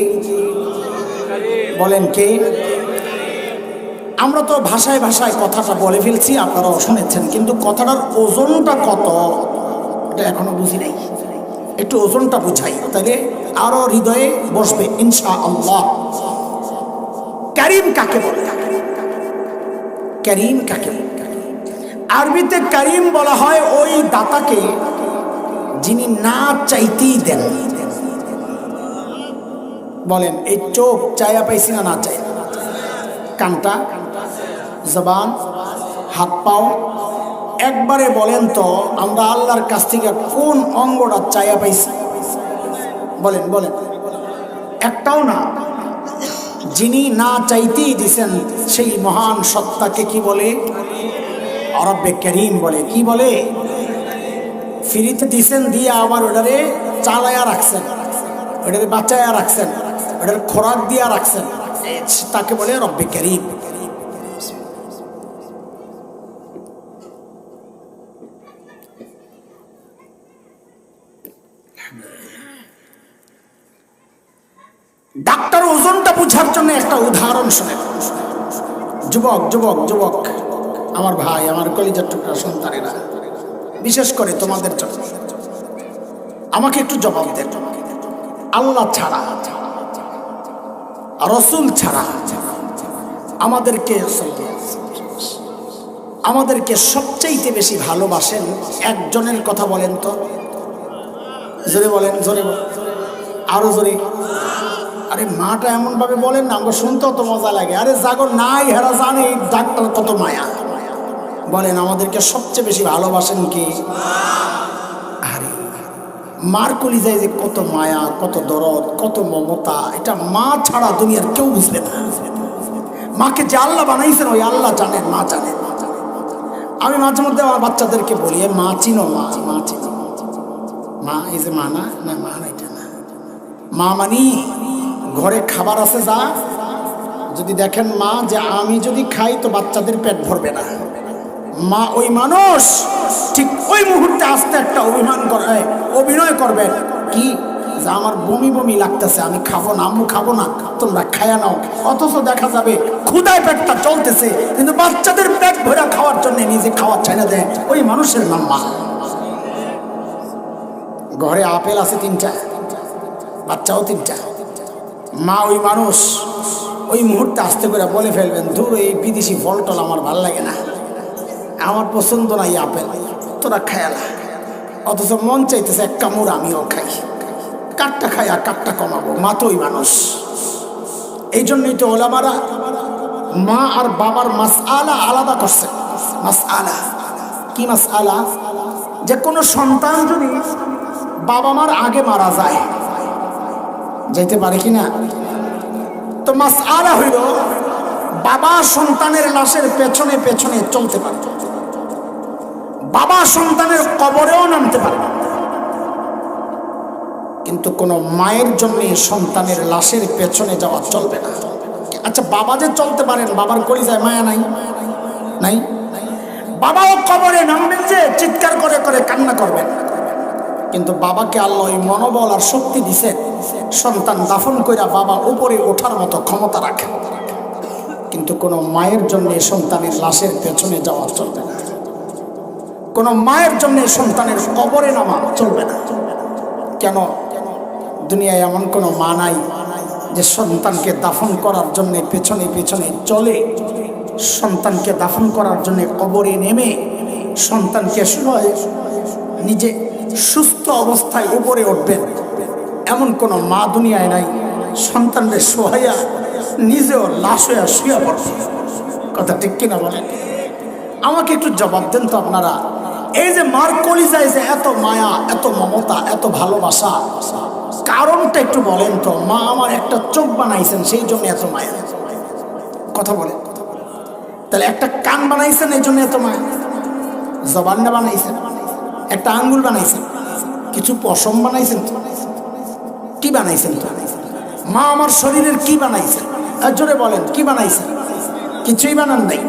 বলেন কে? আমরা তো ভাষায় ভাষায় কথাটা বলে ফেলছি, আপনারাও শুনেছেন, কিন্তু কথাটার ওজনটা কত এটা এখনো বুঝি নাই। একটু ওজনটা বুঝাই, তাহলে আরো হৃদয়ে বসবে ইনশাআল্লাহ। কারীম কাকে বলে? কারীম কাকে বলে? আরবিতে কারীম বলা হয় ওই দাতাকে যিনি না চাইতেই দেন। বলেন, এই চোখ চাইয়া পাইছি না না চাই? কানটা, জবান, হাত পাও, একবারে বলেন তো আমরা আল্লাহর কাছ থেকে কোন অঙ্গটা চাইয়া পাইছি? বলেন বলেন, একটাও না। যিনি না চাইতেই দিছেন সেই মহান সত্তাকে কি বলে? রব্বে করিম বলে। কি বলে? ফ্রিতে দিছেন, দিয়ে আবার ওটারে চালায়া রাখছেন, ওটারে বাঁচায়া রাখছেন, ওটার খোরাক দিয়া রাখছেন, তাকে বলে রব্বে করিম। ডাক্তার ওজনটা বুঝার জন্য একটা উদাহরণ শোনেন। যুবক যুবক যুবক আমার ভাই, আমার কলিজার টুকরা সন্তানেরা, বিশেষ করে তোমাদের জন্য আমাকে একটু জবাব দেন। আল্লাহ ছাড়া, রসুল ছাড়া আমাদেরকে সবচাইতে বেশি ভালোবাসেন একজনের কথা বলেন তো? জোরে বলেন, জোরে বলেন, আরো জোরে। আরে মাটা এমন ভাবে বলেন না, আমরা শুনতেও তো মজা লাগে। আরে জাগর নাই, হেরা জানে ডাক্তার কত মায়া। বলেন, আমাদেরকে সবচেয়ে বেশি ভালোবাসেন কি? আরে মার কলিজায় যে কত মায়া, কত দরদ, কত মমতা, এটা মা ছাড়া দুনিয়ার কেউ বুঝবে না। মাকে যে আল্লাহ বানাইছেন ওই আল্লাহ জানেন, মা জানেন। আমি মাঝে মধ্যে আমার বাচ্চাদেরকে বলি, মা চিনো? মা মা চিনো? মা এই যে মা না, না মা না, এটা না। মা মানি ঘরে খাবার আছে যা, যদি দেখেন মা যে আমি যদি খাই তো বাচ্চাদের পেট ভরবে না, মা ওই মানুষ ঠিক ওই মুহূর্তে আসতে একটা অভিনয় করবেন কি, যে আমার বমি বমি লাগতেছে, আমি খাবো না, আম্মু খাবো না, তোমরা খায়া নাও। অথচ দেখা যাবে ক্ষুধায় পেটটা চলতেছে, কিন্তু বাচ্চাদের পেট ভরা খাওয়ার জন্য নিজে খাওয়া ছেড়ে দেয়। ওই মানুষের নাম মা। ঘরে আপেল আছে 3টা, বাচ্চাও 3টা, মা ওই মানুষ ওই মুহূর্তে আসতে করে বলে ফেলবেন, ধুর এই বিদেশি ফল টল আমার ভাল লাগে না, আমার পছন্দ নাই আপেল, তোরা খায়ালা। অথচ মন চাইতেছে এক কামড় আমিও খাই, কাঠটা খাই আর কাঠটা কমাবো। মা তো ওই মানুষ। এই জন্যই তো ওলামারা মা আর বাবার মাসআলা আলাদা করছে। মাসআলা কি? মাসআলা যে কোনো সন্তান যদি বাবা মার আগে মারা যায়, যাইতে পারে কিনা, তো মাসআলা হইল বাবা সন্তানের লাশের পেছনে পেছনে চলতে পারে, বাবা সন্তানের কবরেও নামতে পারে, কিন্তু কোনো মায়ের জন্য সন্তানের লাশের পেছনে যাওয়া চলবে না। আচ্ছা, বাবা যে চলতে পারেন, বাবার কলিজায় মায়া নাই? নাই। বাবাও কবরে নামবেন, যে চিৎকার করে করে কান্না করবেন, কিন্তু বাবাকে আল্লাহ ওই মনোবল আর শক্তি দিছে, সন্তান দাফন কইরা বাবা উপরে ওঠার মতো ক্ষমতা রাখে। কিন্তু কোনো মায়ের জন্য সন্তানের লাশের পেছনে যাওয়া চলবে না, কোনো মায়ের জন্য সন্তানের কবরে নামা চলবে না। কেন? দুনিয়ায় এমন কোনো মা নাই যে সন্তানকে দাফন করার জন্য পেছনে পেছনে চলে, সন্তানকে দাফন করার জন্য কবরে নেমে সন্তানকে নিজে সুস্থ অবস্থায় উপরে উঠবেন, এমন কোনো মা দুনিয়ায় নাই। সন্তানদের সোহাইয়া নিজেও লাশ হইয়া শুয়ে পড়বে। কথা ঠিক কিনা বলেন? আমাকে একটু জবাব দেন তো আপনারা, এই যে মার কলিজায় যে এত মায়া, এত মমতা, এত ভালোবাসা, কারণটা একটু বলেন তো? মা আমার একটা চোখ বানাইছেন সেই জন্য এত মায়া। কথা বলেন। তাহলে একটা কান বানাইছেন এই জন্য এত মায়া। জবানটা বানাইছেন, একটা আঙ্গুল বানাইছেন, কিছু পশম বানাইছেন তো? কি বানাইছেন তো? মা আমার শরীরের কি বানাইছেন? তার জন্য বলেন কি বানাইছেন? কিছুই বানান নাই,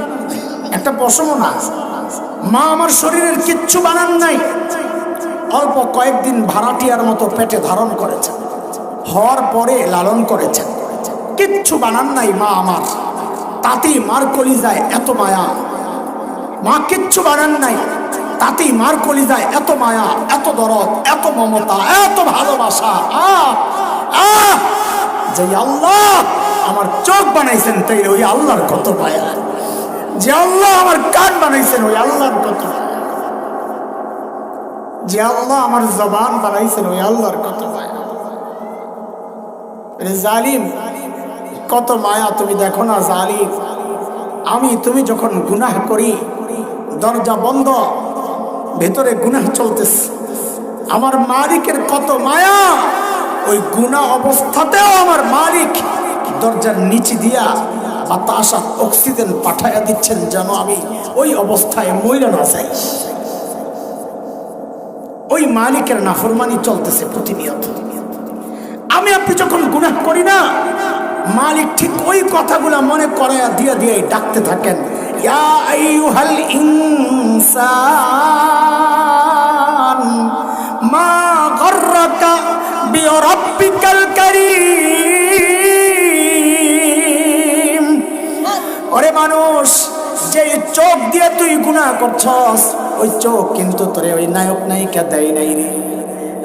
একটা পশমও না। মা আমার শরীরের কিচ্ছু বানান নাই। অল্প কয়েকদিন ভাড়াটিয়ার মতো পেটে ধারণ করেছেন, হওয়ার পরে লালন করেছেন, কিচ্ছু বানান নাই মা আমার। তাতেই মার কলিজায় এত মায়া। মা কিচ্ছু বানান নাই, তাতেই মার কলিজায় এত মায়া, এত দরদ, এত মমতা, এত ভালোবাসা। যে আল্লাহ আমার চোখ বানাইছেন তাই ওই আল্লাহর কত মায়া। যে আল্লাহ আমার কান বানাইছেন ওই আল্লাহর কত মায়া। যে আল্লাহ আমার জবান বানাইছেন ওই আল্লাহর কত মায়া। জালিম কত মায়া তুমি দেখো না জালিম। তুমি যখন গুনাহ করি, দরজা বন্ধ, ভেতরে গুনাহ চলতেছে, আমার মালিকের কত মায়া। ওই গুনাহ অবস্থাতেও আমার মালিক দরজার নিচে দিয়া বাতাস আর অক্সিজেন পাঠাইয়া দিচ্ছেন যেন আমি ওই অবস্থায় মইরা না যাই। ওই মালিকের নাফরমানি চলতেছে প্রতিনিয়ত। আপনি যখন গুনাহ করি না, মালিক ঠিক ওই কথাগুলা মনে করাইয়া দিয়ে দিয়ে ডাকতে থাকেন, ইয়া আইয়ুহাল ইনসান মা গররাকা বিরাব্বিকাল কারীম। ওরে মানুষ, যে চোখ দিয়ে তুই গুনাহ করছস, ওই চোখ কিন্তু তোরে ওই নায়ক নায়িকা দেয় নাই রে।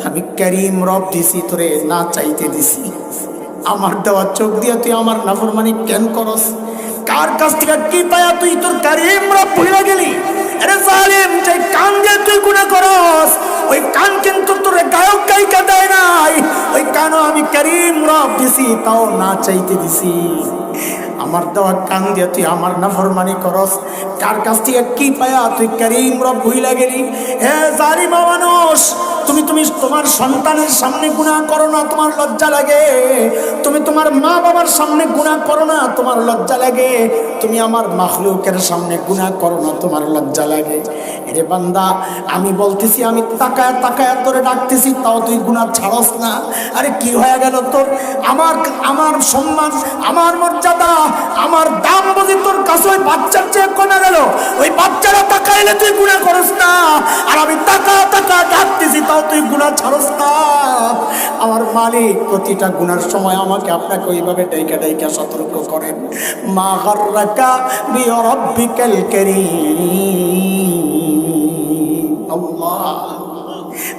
আমি কারীম রব দিছি, তোরে না চাইতে দিছি। আমার দেওয়া চোখ দিয়ে তুই আমার নাফরমানি কেন করস? কার কাছ থেকে কি পায়া তুই তোর কারীম রব ভুলে গেলি? আরে জালিম, যে কান দিয়ে তুই গুনাহ করস, ওই কান কিন্তু তোরে গায়ক গায়িকা দেয় নাই। ওই কানও আমি কারীম রব দিছি, তাও না চাইতে দিছি। আমার দেওয়া কান দিয়ে তুই আমার নাফরমানি করস, কার কাছ থেকে কি পায়া তুই কারীম রব ভুলে গেলি? হে জালিম মানুষ, তুমি তোমার সন্তানের সামনে গুনাহ করো না, তোমার লজ্জা লাগে। তুমি তোমার মা বাবার সামনে গুনাহ করো না, তোমার লজ্জা লাগে। তুমি আমার মাখলুকের সামনে গুনাহ করো না, তোমার লজ্জা লাগে। এরে বান্দা, আমি বলতেছি, আমি তাকায় তাকায় তোরে ডাকতেছি, তাও তুই গুনাহ ছাড়স না। আরে কি হয়ে গেল তোর? আমার সম্মান, আমার মর্যাদা, আমার দাম বুঝি তোর কাছে ওই বাচ্চার চেয়ে কমে গেল? ওই বাচ্চারা তাকাইলে তুই গুনাহ করস না, আর আমি তাকা তাকা ডাকতেছি তাও তুই গুনাহ ছাড়স না। আমার মালিক প্রতিটা গুনার সময় আমাকে আপনাকে ওইভাবে ডাইকা ডাইকা সতর্ক করেন, মা গররাকা বিরাব্বিকাল কারীম। আল্লাহ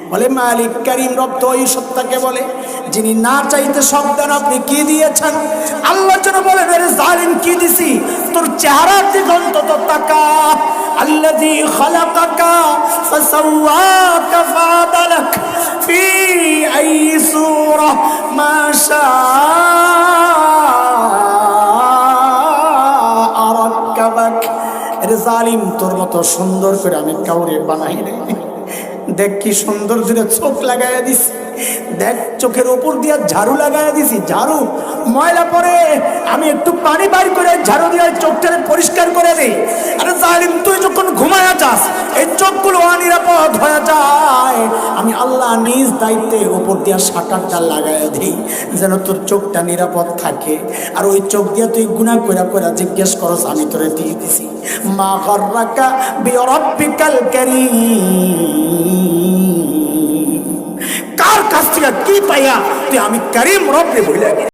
বলে, মালিক কারীম রব তো ওই সত্তাকে বলে যিনি না চাইতে সব দেন। আপনি কি দিয়েছেন? আল্লাহ যেন বলেন, আরে জালিম কি দিছি? তোর চেহারার দিকে অন্তত তাকা। আল্লাযী খালাকাকা ফাসাওয়াকা ফাআদালাক ফি আই সূরা মা শাআ রাক্কাবাক। আরে জালিম, তোর মতো সুন্দর করে আমি কাউরে বানাই নাই। দেখ কি সুন্দর জুড়ে চোখ লাগাইয়া দিছি, দেখ চোখের উপর দিয়া ঝাড়ু লাগাইয়া দিছি। ঝাড়ু ময়লা পরে আমি একটু পানি বার করে ঝাড়ু দিয়ে চোখটারে পরিষ্কার করে দিই। আরে জালিম, তুই যখন ঘুমায়া যাস, এই চোখগুলো অনিরাপদ হয়ে যায়। আমি আল্লাহ নিজ দায়িত্বে উপর দিয়া শাটারটা লাগাইয়া দিই যেন তোর চোখটা নিরাপদ থাকে। আর ওই চোখ দিয়া তুই গুনাহ কইরা কইরা জিজ্ঞেস করস, আমি তোরে দিয়ে দিছি। মা গররাকা বিরাব্বিকাল কারীম। কার কাছ থেকে কি পাইয়া তুই আমি কারীম রব রে ভুলে গেলি?